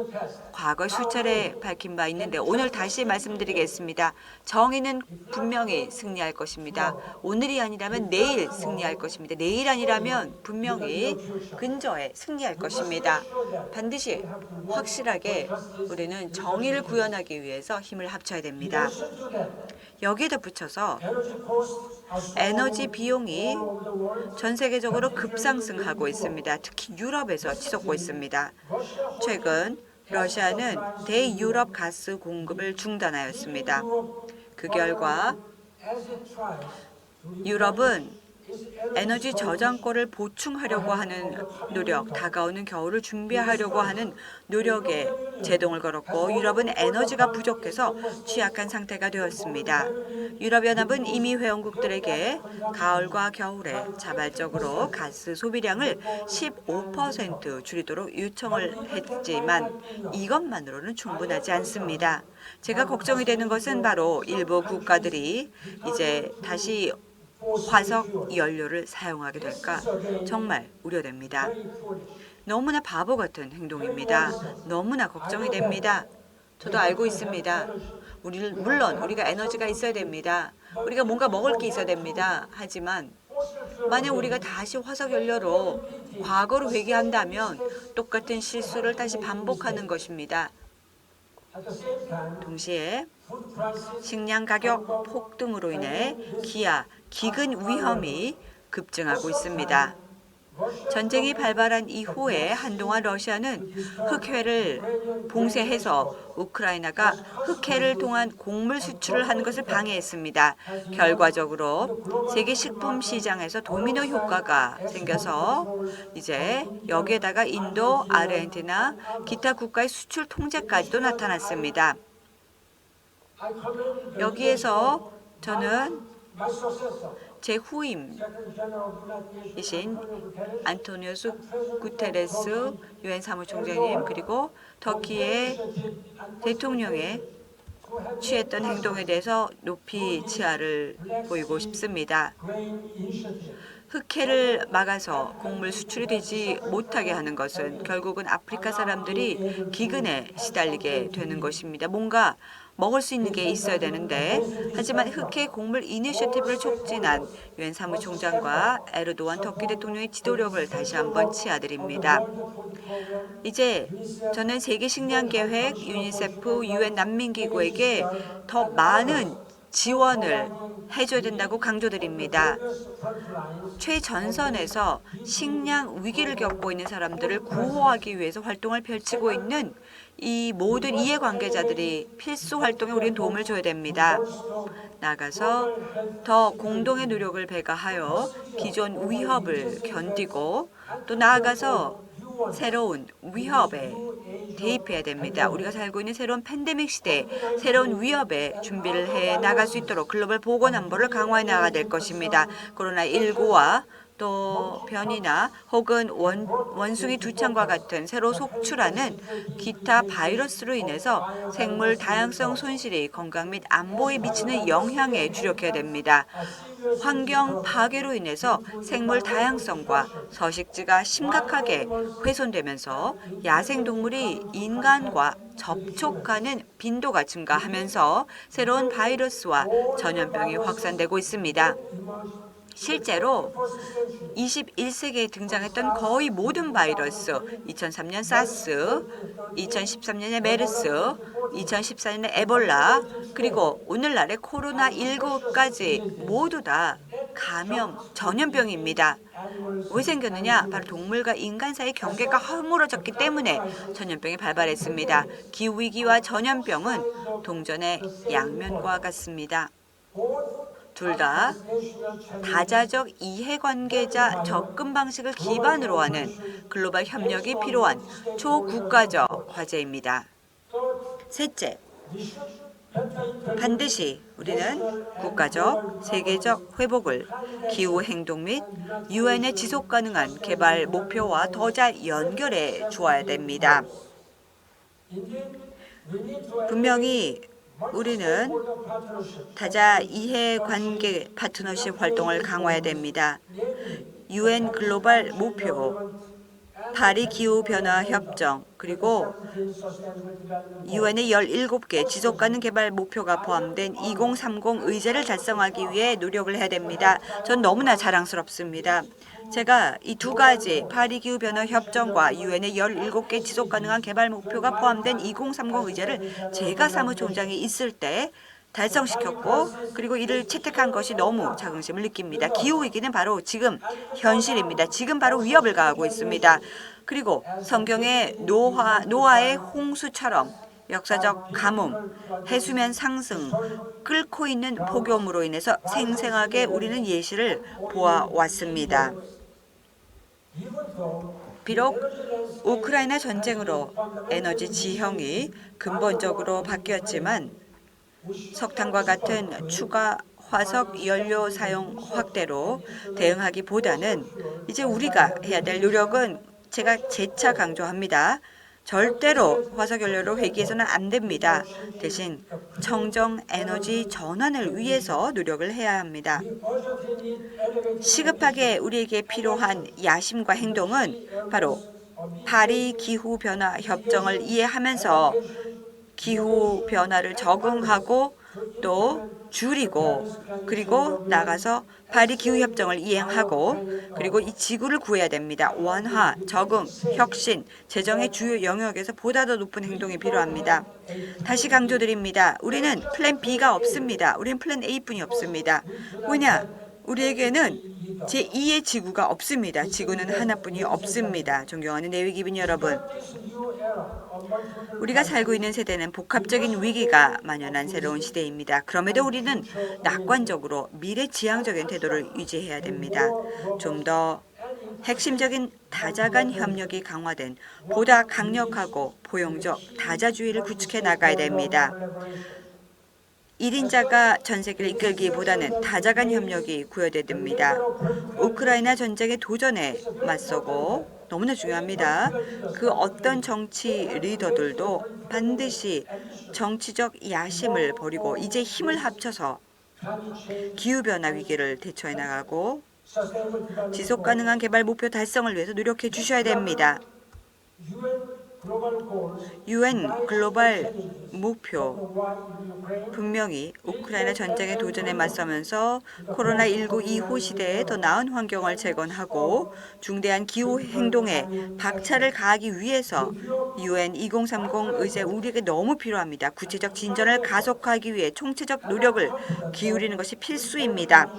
과거 수차례 밝힌 바 있는데 오늘 다시 말씀드리겠습니다. 정의는 분명히 승리할 것입니다. 오늘이 아니라면 내일 승리할 것입니다. 내일 아니라면 분명히 근저에 승리할 것입니다. 반드시 확실하게 우리는 정의를 구현하기 위해서 힘을 합쳐야 됩니다. 여기에 덧붙여서 에너지 비용이 전 세계적으로 급상승하고 있습니다. 특히 유럽에서 치솟고 있습니다. 최근 러시아는 대유럽 가스 공급을 중단하였습니다. 그 결과 유럽은 에너지 저장고를 보충하려고 하는 노력, 다가오는 겨울을 준비하려고 하는 노력에 제동을 걸었고 유럽은 에너지가 부족해서 취약한 상태가 되었습니다. 유럽연합은 이미 회원국들에게 가을과 겨울에 자발적으로 가스 소비량을 15% 줄이도록 요청을 했지만 이것만으로는 충분하지 않습니다. 제가 걱정이 되는 것은 바로 일부 국가들이 이제 다시 화석 연료를 사용하게 될까 정말 우려됩니다. 너무나 바보 같은 행동입니다. 너무나 걱정이 됩니다. 저도 알고 있습니다. 물론 우리가 에너지가 있어야 됩니다. 우리가 뭔가 먹을 게 있어야 됩니다. 하지만 만약 우리가 다시 화석 연료로 과거로 회귀한다면 똑같은 실수를 다시 반복하는 것입니다. 동시에 식량 가격 폭등으로 인해 기근 위험이 급증하고 있습니다. 전쟁이 발발한 이후에 한동안 러시아는 흑해를 봉쇄해서 우크라이나가 흑해를 통한 곡물 수출을 하는 것을 방해했습니다. 결과적으로 세계 식품 시장에서 도미노 효과가 생겨서 이제 여기에다가 인도, 아르헨티나, 기타 국가의 수출 통제까지도 나타났습니다. 여기에서 저는 제 후임이신 안토니우스 구테레스 유엔 사무총장님 그리고 터키의 대통령의 취했던 행동에 대해서 높이 치하를 보이고 싶습니다. 흑해를 막아서 곡물 수출이 되지 못하게 하는 것은 결국은 아프리카 사람들이 기근에 시달리게 되는 것입니다. 뭔가 먹을 수 있는 게 있어야 되는데 하지만 흑해 곡물 이니셔티브를 촉진한 유엔 사무총장과 에르도안 터키 대통령의 지도력을 다시 한번 치아드립니다. 이제 저는 세계 식량 계획, 유니세프, 유엔 난민기구에게 더 많은 지원을 해줘야 된다고 강조드립니다. 최전선에서 식량 위기를 겪고 있는 사람들을 구호하기 위해서 활동을 펼치고 있는 이 모든 이해관계자들이 필수 활동에 우리는 도움을 줘야 됩니다. 나아가서 더 공동의 노력을 배가하여 기존 위협을 견디고 또 나아가서 새로운 위협에 대입해야 됩니다. 우리가 살고 있는 새로운 팬데믹 시대에 새로운 위협에 준비를 해 나갈 수 있도록 글로벌 보건안보를 강화해 나가야 될 것입니다. 코로나19와 또 변이나 혹은 원숭이 두창과 같은 새로 속출하는 기타 바이러스로 인해서 생물 다양성 손실이 건강 및 안보에 미치는 영향에 주력해야 됩니다. 환경 파괴로 인해서 생물 다양성과 서식지가 심각하게 훼손되면서 야생동물이 인간과 접촉하는 빈도가 증가하면서 새로운 바이러스와 전염병이 확산되고 있습니다. 실제로 21세기에 등장했던 거의 모든 바이러스, 2003년 사스, 2013년에 메르스, 2014년에 에볼라, 그리고 오늘날의 코로나19까지 모두 다 감염, 전염병입니다. 왜 생겼느냐? 바로 동물과 인간 사이의 경계가 허물어졌기 때문에 전염병이 발발했습니다. 기후위기와 전염병은 동전의 양면과 같습니다. 둘 다 다자적 이해관계자 접근 방식을 기반으로 하는 글로벌 협력이 필요한 초국가적 과제입니다. 셋째, 반드시 우리는 국가적, 세계적 회복을 기후행동 및 유엔의 지속가능한 개발 목표와 더 잘 연결해 주어야 됩니다. 분명히 우리는 다자 이해관계 파트너십 활동을 강화해야 됩니다. 유엔 글로벌 목표, 파리 기후변화 협정, 그리고 유엔의 17개 지속가능 개발 목표가 포함된 2030 의제를 달성하기 위해 노력을 해야 됩니다. 전 너무나 자랑스럽습니다. 제가 이 두 가지 파리 기후변화 협정과 유엔의 17개 지속가능한 개발 목표가 포함된 2030 의제를 제가 사무총장이 있을 때 달성시켰고 그리고 이를 채택한 것이 너무 자긍심을 느낍니다. 기후위기는 바로 지금 현실입니다. 지금 바로 위협을 가하고 있습니다. 그리고 성경의 노아의 홍수처럼 역사적 가뭄, 해수면 상승, 끓고 있는 폭염으로 인해서 생생하게 우리는 예시를 보아왔습니다. 비록 우크라이나 전쟁으로 에너지 지형이 근본적으로 바뀌었지만 석탄과 같은 추가 화석 연료 사용 확대로 대응하기보다는 이제 우리가 해야 될 노력은 제가 재차 강조합니다. 절대로 화석 연료로 회귀해서는 안 됩니다. 대신 청정 에너지 전환을 위해서 노력을 해야 합니다. 시급하게 우리에게 필요한 야심과 행동은 바로 파리 기후변화 협정을 이해하면서 기후변화를 적응하고 또 줄이고 그리고 나가서 파리 기후협정을 이행하고 그리고 이 지구를 구해야 됩니다. 완화, 적응, 혁신, 재정의 주요 영역에서 보다 더 높은 행동이 필요합니다. 다시 강조드립니다. 우리는 플랜 B가 없습니다. 우리는 플랜 A뿐이 없습니다. 왜냐? 우리에게는 제2의 지구가 없습니다. 지구는 하나뿐이 없습니다. 존경하는 내외기빈 여러분. 우리가 살고 있는 세대는 복합적인 위기가 만연한 새로운 시대입니다. 그럼에도 우리는 낙관적으로 미래지향적인 태도를 유지해야 됩니다. 좀 더 핵심적인 다자 간 협력이 강화된 보다 강력하고 포용적 다자주의를 구축해 나가야 됩니다. 1인자가 전 세계를 이끌기보다는 다자 간 협력이 구현돼야 됩니다. 우크라이나 전쟁의 도전에 맞서고 너무나 중요합니다. 그 어떤 정치 리더들도 반드시 정치적 야심을 버리고 이제 힘을 합쳐서 기후변화 위기를 대처해 나가고 지속 가능한 개발 목표 달성을 위해서 노력해 주셔야 됩니다. UN 글로벌 목표 분명히 우크라이나 전쟁의 도전에 맞서면서 코로나19 이후 시대에 더 나은 환경을 재건하고 중대한 기후 행동에 박차를 가하기 위해서 UN 2030 의제 우리에게 너무 필요합니다. 구체적 진전을 가속화하기 위해 총체적 노력을 기울이는 것이 필수입니다.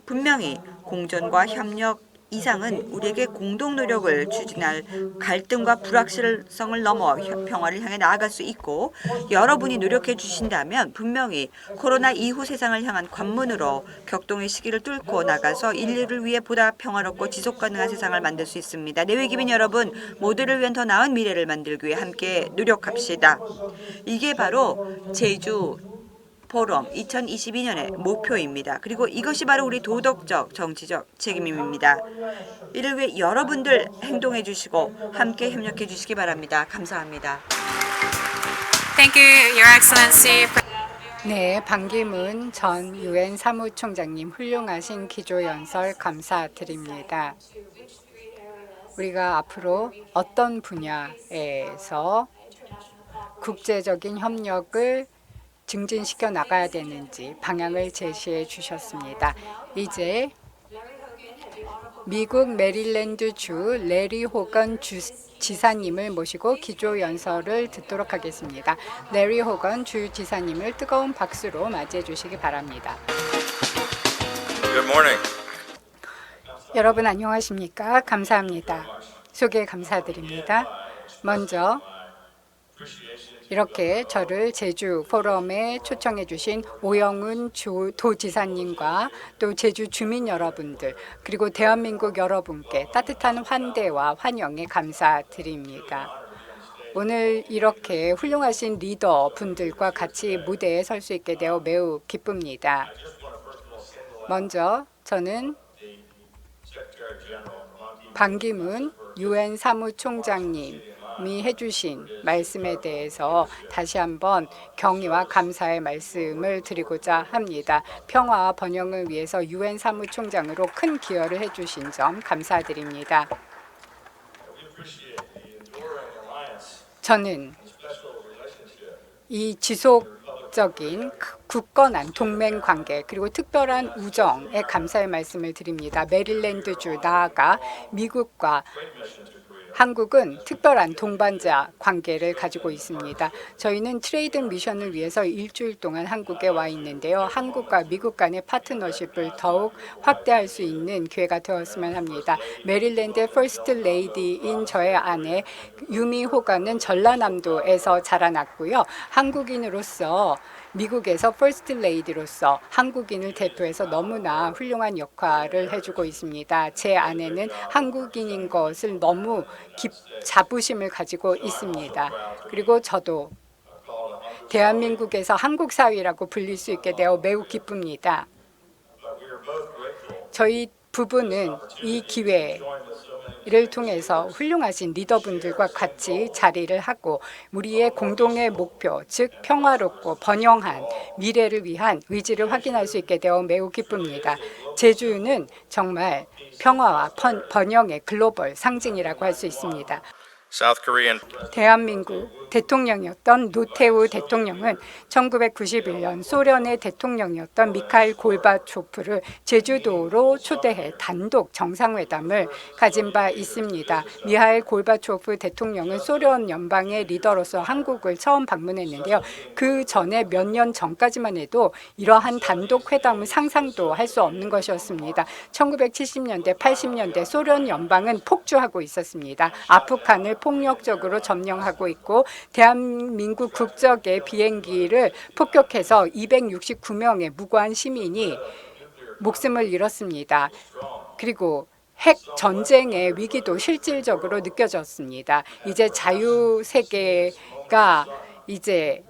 분명히 공존과 협력 이상은 우리에게 공동 노력을 추진할 갈등과 불확실성을 넘어 평화를 향해 나아갈 수 있고 여러분이 노력해 주신다면 분명히 코로나 이후 세상을 향한 관문으로 격동의 시기를 뚫고 나가서 인류를 위해 보다 평화롭고 지속 가능한 세상을 만들 수 있습니다. 내외 기민 여러분 모두를 위한 더 나은 미래를 만들기 위해 함께 노력합시다. 이게 바로 제주 포럼 2022년의 목표입니다. 그리고 이것이 바로 우리 도덕적, 정치적 책임입니다. 이를 위해 여러분들 행동해 주시고 함께 협력해 주시기 바랍니다. 감사합니다. Thank you, Your Excellency. 네, 반기문 전 유엔 사무총장님 훌륭하신 기조연설 감사드립니다. 우리가 앞으로 어떤 분야에서 국제적인 협력을 증진시켜 나가야 되는지 방향을 제시해 주셨습니다. 이제 미국 메릴랜드주 레리 호건 지사님을 모시고 기조연설을 듣도록 하겠습니다. 레리 호건 주지사님을 뜨거운 박수로 맞이해 주시기 바랍니다. Good morning. 여러분 안녕하십니까? 감사합니다. 소개 감사드립니다. 먼저 이렇게 저를 제주 포럼에 초청해 주신 오영훈 도지사님과 또 제주 주민 여러분들 그리고 대한민국 여러분께 따뜻한 환대와 환영에 감사드립니다. 오늘 이렇게 훌륭하신 리더 분들과 같이 무대에 설 수 있게 되어 매우 기쁩니다. 먼저 저는 반기문 유엔 사무총장님이 해주신 말씀에 대해서 다시 한번 경의와 감사의 말씀을 드리고자 합니다. 평화와 번영을 위해서 유엔 사무총장으로 큰 기여를 해주신 점 감사드립니다. 저는 이 지속적인 굳건한 동맹 관계 그리고 특별한 우정에 감사의 말씀을 드립니다. 메릴랜드주 나아가 미국과 한국은 특별한 동반자 관계를 가지고 있습니다. 저희는 트레이드 미션을 위해서 일주일 동안 한국에 와 있는데요. 한국과 미국 간의 파트너십을 더욱 확대할 수 있는 기회가 되었으면 합니다. 메릴랜드의 퍼스트 레이디인 저의 아내 유미 호가는 전라남도에서 자라났고요. 한국인으로서 미국에서 퍼스트 레이디로서 한국인을 대표해서 너무나 훌륭한 역할을 해주고 있습니다. 제 아내는 한국인인 것을 너무 자부심을 가지고 있습니다. 그리고 저도 대한민국에서 한국 사위라고 불릴 수 있게 되어 매우 기쁩니다. 저희 부부는 이 기회를 통해서 훌륭하신 리더분들과 같이 자리를 하고 우리의 공동의 목표, 즉 평화롭고 번영한 미래를 위한 의지를 확인할 수 있게 되어 매우 기쁩니다. 제주는 정말 평화와 번영의 글로벌 상징이라고 할 수 있습니다. South Korean. 대한민국 대통령이었던 노태우 대통령은 1991년 소련의 대통령이었던 미카일 골바초프를 제주도로 초대해 단독 정상회담을 가진 바 있습니다. 미하일 골바초프 대통령은 소련 연방의 리더로서 한국을 처음 방문했는데요. 그 전에 몇 년 전까지만 해도 이러한 단독 회담은 상상도 할 수 없는 것이었습니다. 1970년대, 80년대 소련 연방은 폭주하고 있었습니다. 아프간을 폭력적으로 점령하고 있고 대한민국 국적의 비행기를 폭격해서 269명의 무고한 시민이 목숨을 잃었습니다. 그리고 핵 전쟁의 위기도 실질적으로 느껴졌습니다. 이제 자유 세계가 이제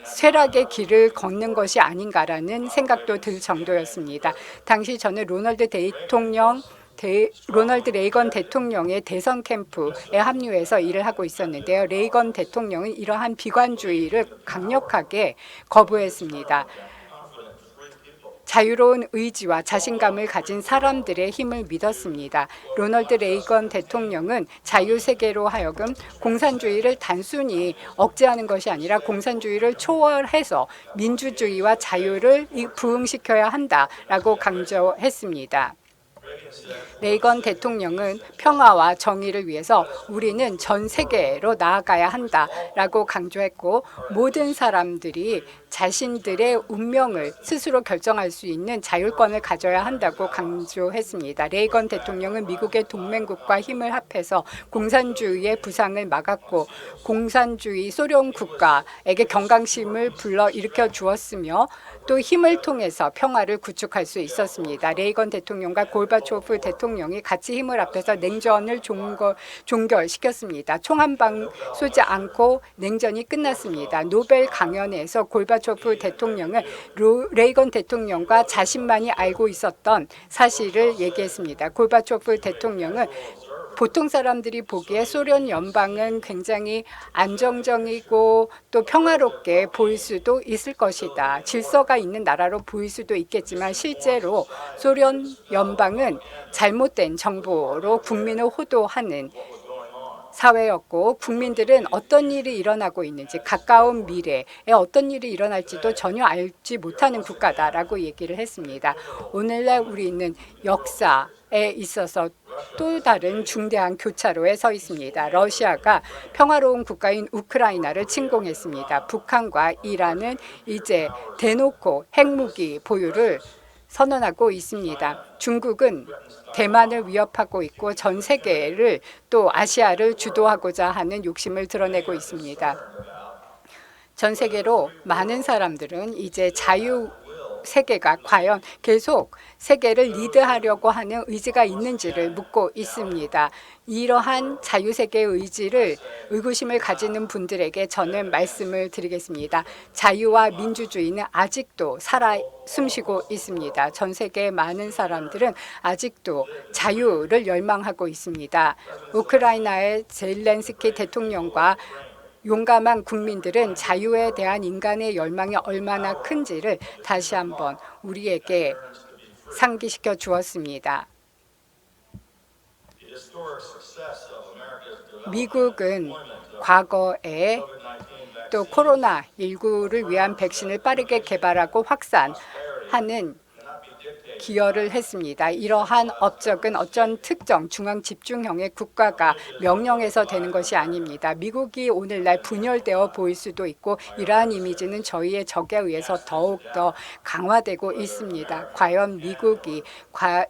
쇠락의 길을 걷는 것이 아닌가라는 생각도 들 정도였습니다. 당시 저는 로널드 레이건 대통령의 대선 캠프에 합류해서 일을 하고 있었는데요. 레이건 대통령은 이러한 비관주의를 강력하게 거부했습니다. 자유로운 의지와 자신감을 가진 사람들의 힘을 믿었습니다. 로널드 레이건 대통령은 자유세계로 하여금 공산주의를 단순히 억제하는 것이 아니라 공산주의를 초월해서 민주주의와 자유를 부흥시켜야 한다라고 강조했습니다. 레이건 대통령은 평화와 정의를 위해서 우리는 전 세계로 나아가야 한다라고 강조했고, 모든 사람들이 자신들의 운명을 스스로 결정할 수 있는 자율권을 가져야 한다고 강조했습니다. 레이건 대통령은 미국의 동맹국과 힘을 합해서 공산주의의 부상을 막았고, 공산주의 소련 국가에게 경각심을 불러일으켜 주었으며, 또 힘을 통해서 평화를 구축할 수 있었습니다. 레이건 대통령과 골바초프 대통령이 같이 힘을 합해서 냉전을 종결시켰습니다. 총 한 방 쏘지 않고 냉전이 끝났습니다. 노벨 강연에서 골바초프 대통령은 레이건 대통령과 자신만이 알고 있었던 사실을 얘기했습니다. 골바초프 대통령은 보통 사람들이 보기에 소련 연방은 굉장히 안정적이고 또 평화롭게 보일 수도 있을 것이다. 질서가 있는 나라로 보일 수도 있겠지만 실제로 소련 연방은 잘못된 정보로 국민을 호도하는 사회였고, 국민들은 어떤 일이 일어나고 있는지, 가까운 미래에 어떤 일이 일어날지도 전혀 알지 못하는 국가다라고 얘기를 했습니다. 오늘날 우리는 역사에 있어서 또 다른 중대한 교차로에 서 있습니다. 러시아가 평화로운 국가인 우크라이나를 침공했습니다. 북한과 이란은 이제 대놓고 핵무기 보유를 선언하고 있습니다. 중국은 대만을 위협하고 있고 전 세계를 또 아시아를 주도하고자 하는 욕심을 드러내고 있습니다. 전 세계로 많은 사람들은 이제 자유 세계가 과연 계속 세계를 리드하려고 하는 의지가 있는지를 묻고 있습니다. 이러한 자유세계의 의구심을 가지는 분들에게 저는 말씀을 드리겠습니다. 자유와 민주주의는 아직도 살아 숨쉬고 있습니다. 전 세계의 많은 사람들은 아직도 자유를 열망하고 있습니다. 우크라이나의 젤렌스키 대통령과 용감한 국민들은 자유에 대한 인간의 열망이 얼마나 큰지를 다시 한번 우리에게 상기시켜 주었습니다. 미국은 과거에 또 코로나19를 위한 백신을 빠르게 개발하고 확산하는 기여를 했습니다. 이러한 업적은 어떤 특정 중앙 집중형의 국가가 명령해서 되는 것이 아닙니다. 미국이 오늘날 분열되어 보일 수도 있고 이러한 이미지는 저희의 적에 의해서 더욱더 강화되고 있습니다. 과연 미국이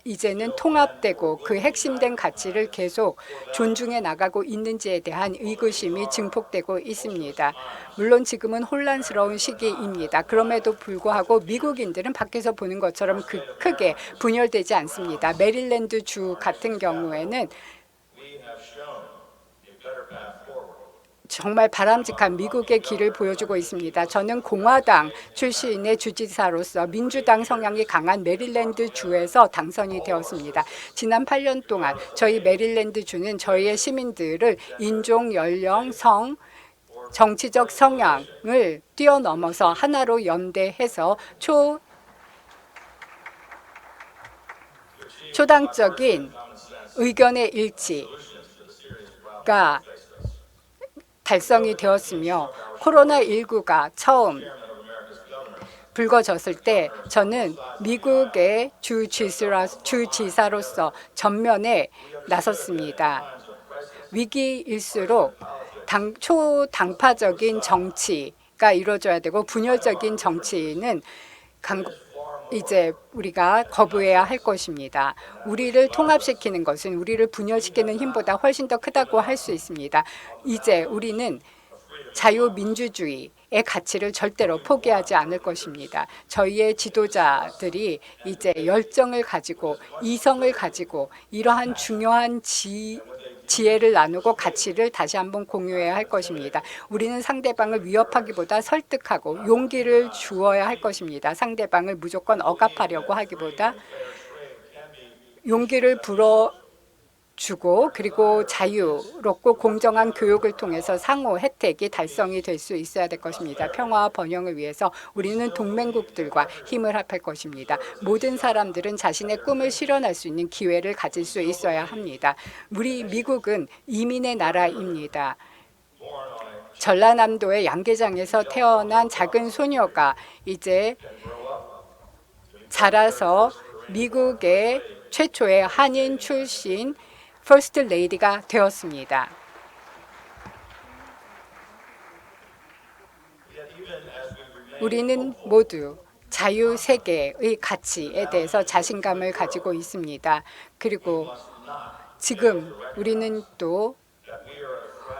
이제는 통합되고 그 핵심된 가치를 계속 존중해 나가고 있는지에 대한 의구심이 증폭되고 있습니다. 물론 지금은 혼란스러운 시기입니다. 그럼에도 불구하고 미국인들은 밖에서 보는 것처럼 크게 분열되지 않습니다. 메릴랜드 주 같은 경우에는 정말 바람직한 미국의 길을 보여주고 있습니다. 저는 공화당 출신의 주지사로서 민주당 성향이 강한 메릴랜드 주에서 당선이 되었습니다. 지난 8년 동안 저희 메릴랜드 주는 저희의 시민들을 인종, 연령, 성, 정치적 성향을 뛰어넘어서 하나로 연대해서 초당적인 의견의 일치가 달성이 되었으며, 코로나19가 처음 불거졌을 때 저는 미국의 주지사로서 전면에 나섰습니다. 위기일수록 초당파적인 정치가 이루어져야 되고 분열적인 정치는 이제 우리가 거부해야 할 것입니다. 우리를 통합시키는 것은 우리를 분열시키는 힘보다 훨씬 더 크다고 할 수 있습니다. 이제 우리는 자유민주주의의 가치를 절대로 포기하지 않을 것입니다. 저희의 지도자들이 이제 열정을 가지고 이성을 가지고 이러한 중요한 지혜를 나누고 가치를 다시 한번 공유해야 할 것입니다. 우리는 상대방을 위협하기보다 설득하고 용기를 주어야 할 것입니다. 상대방을 무조건 억압하려고 하기보다 용기를 주고 그리고 자유롭고 공정한 교육을 통해서 상호 혜택이 달성이 될 수 있어야 될 것입니다. 평화와 번영을 위해서 우리는 동맹국들과 힘을 합할 것입니다. 모든 사람들은 자신의 꿈을 실현할 수 있는 기회를 가질 수 있어야 합니다. 우리 미국은 이민의 나라입니다. 전라남도의 양계장에서 태어난 작은 소녀가 이제 자라서 미국의 최초의 한인 출신 퍼스트 레이디가 되었습니다. 우리는 모두 자유 세계의 가치에 대해서 자신감을 가지고 있습니다. 그리고 지금 우리는 또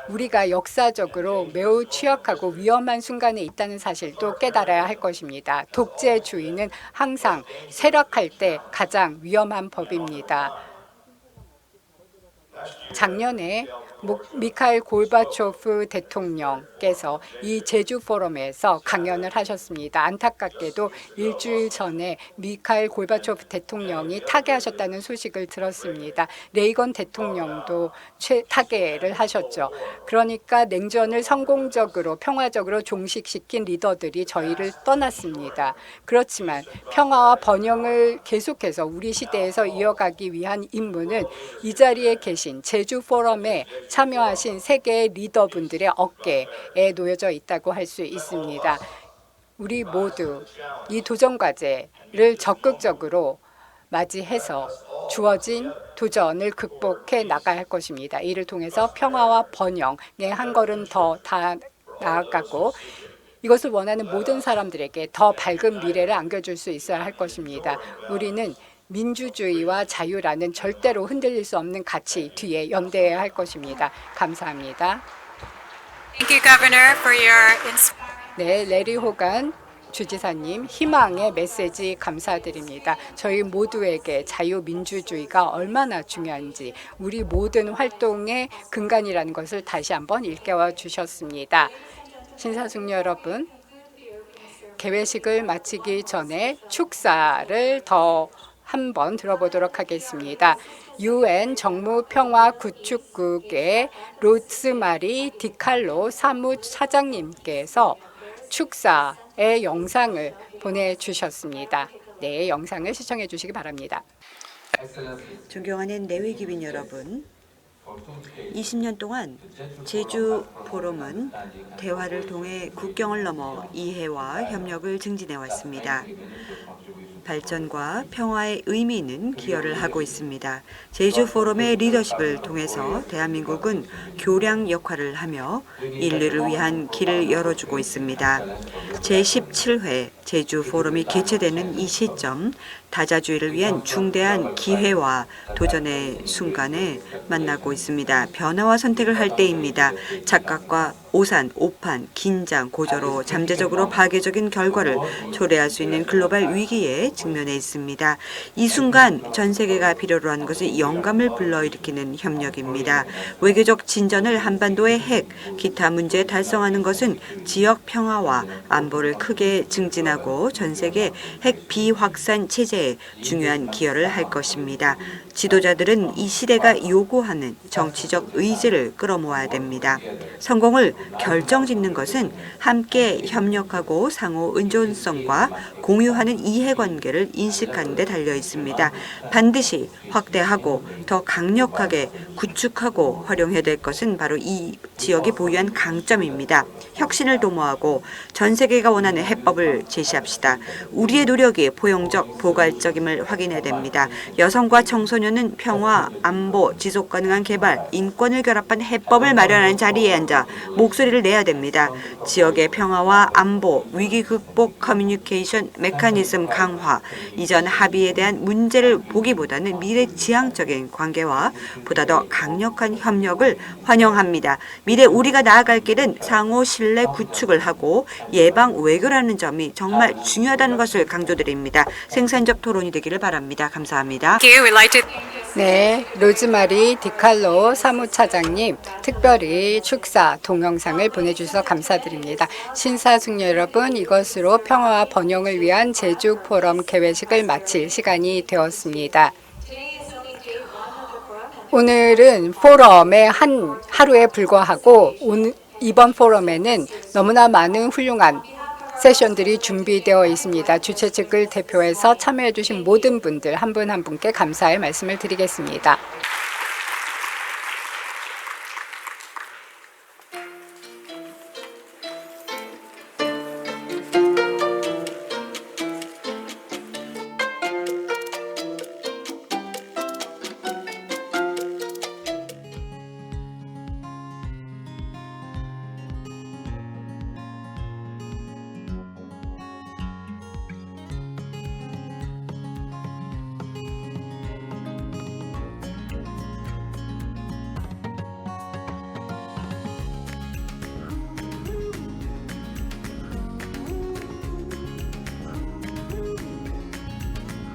우리가 역사적으로 매우 취약하고 위험한 순간에 있다는 사실도 깨달아야 할 것입니다. 독재주의는 항상 쇠락할 때 가장 위험한 법입니다. 작년에 미카일 골바초프 대통령께서 이 제주 포럼에서 강연을 하셨습니다. 안타깝게도 일주일 전에 미카일 골바초프 대통령이 타계하셨다는 소식을 들었습니다. 레이건 대통령도 타계를 하셨죠. 그러니까 냉전을 성공적으로 평화적으로 종식시킨 리더들이 저희를 떠났습니다. 그렇지만 평화와 번영을 계속해서 우리 시대에서 이어가기 위한 임무는 이 자리에 계신 제주 포럼에 참여하신 세계의 리더분들의 어깨에 놓여져 있다고 할 수 있습니다. 우리 모두 이 도전 과제를 적극적으로 맞이해서 주어진 도전을 극복해 나가야 할 것입니다. 이를 통해서 평화와 번영에 한 걸음 더 나아가고 이것을 원하는 모든 사람들에게 더 밝은 미래를 안겨줄 수 있어야 할 것입니다. 우리는 민주주의와 자유라는 절대로 흔들릴 수 없는 가치 뒤에 연대해야 할 것입니다. 감사합니다. Thank you, Governor, for your 네, 레리 호간 주지사님 희망의 메시지 감사드립니다. 저희 모두에게 자유민주주의가 얼마나 중요한지 우리 모든 활동의 근간이라는 것을 다시 한번 일깨워 주셨습니다. 신사숙녀 여러분, 개회식을 마치기 전에 축사를 더 한번 들어보도록 하겠습니다. UN 정무평화구축국의 로스마리 디칼로 사무차장님께서 축사의 영상을 보내주셨습니다. 네, 영상을 시청해 주시기 바랍니다. 존경하는 내외 귀빈 여러분, 20년 동안 제주 포럼은 대화를 통해 국경을 넘어 이해와 협력을 증진해 왔습니다. 발전과 평화의 의미 있는 기여를 하고 있습니다. 제주 포럼의 리더십을 통해서 대한민국은 교량 역할을 하며 인류를 위한 길을 열어주고 있습니다. 제17회 제주 포럼이 개최되는 이 시점, 다자주의를 위한 중대한 기회와 도전의 순간에 만나고 있습니다. 변화와 선택을 할 때입니다. 착각과 오산, 오판, 긴장, 고조로 잠재적으로 파괴적인 결과를 초래할 수 있는 글로벌 위기에 직면해 있습니다. 이 순간 전 세계가 필요로 하는 것은 영감을 불러일으키는 협력입니다. 외교적 진전을 한반도의 핵, 기타 문제에 달성하는 것은 지역 평화와 안보를 크게 증진하고 전 세계 핵 비확산 체제에 중요한 기여를 할 것입니다. 지도자들은 이 시대가 요구하는 정치적 의지를 끌어모아야 됩니다. 성공을 결정짓는 것은 함께 협력하고 상호 의존성과 공유하는 이해관계를 인식하는 데 달려 있습니다. 반드시 확대하고 더 강력하게 구축하고 활용해야 될 것은 바로 이 지역이 보유한 강점입니다. 혁신을 도모하고 전 세계가 원하는 해법을 제시합시다. 우리의 노력이 포용적, 포괄적임을 확인해야 됩니다. 여성과 청소년은 평화, 안보, 지속가능한 개발, 인권을 결합한 해법을 마련하는 자리에 앉아 목소리를 내야 됩니다. 지역의 평화와 안보, 위기 극복 커뮤니케이션 메커니즘 강화, 이전 합의에 대한 문제를 보기보다는 미래지향적인 관계와 보다 더 강력한 협력을 환영합니다. 미래 우리가 나아갈 길은 상호 신뢰 구축을 하고 예방 외교라는 점이 정말 중요하다는 것을 강조드립니다. 생산적 토론이 되기를 바랍니다. 감사합니다. Thank you. We'd like to 네, 로즈마리 디칼로 사무차장님 특별히 축사 동영상을 보내주셔서 감사드립니다. 신사숙녀 여러분, 이것으로 평화와 번영을 위한 제주 포럼 개회식을 마칠 시간이 되었습니다. 오늘은 포럼의 한 하루에 불과하고 이번 포럼에는 너무나 많은 훌륭한 세션들이 준비되어 있습니다. 주최 측을 대표해서 참여해 주신 모든 분들 한 분 한 분께 감사의 말씀을 드리겠습니다.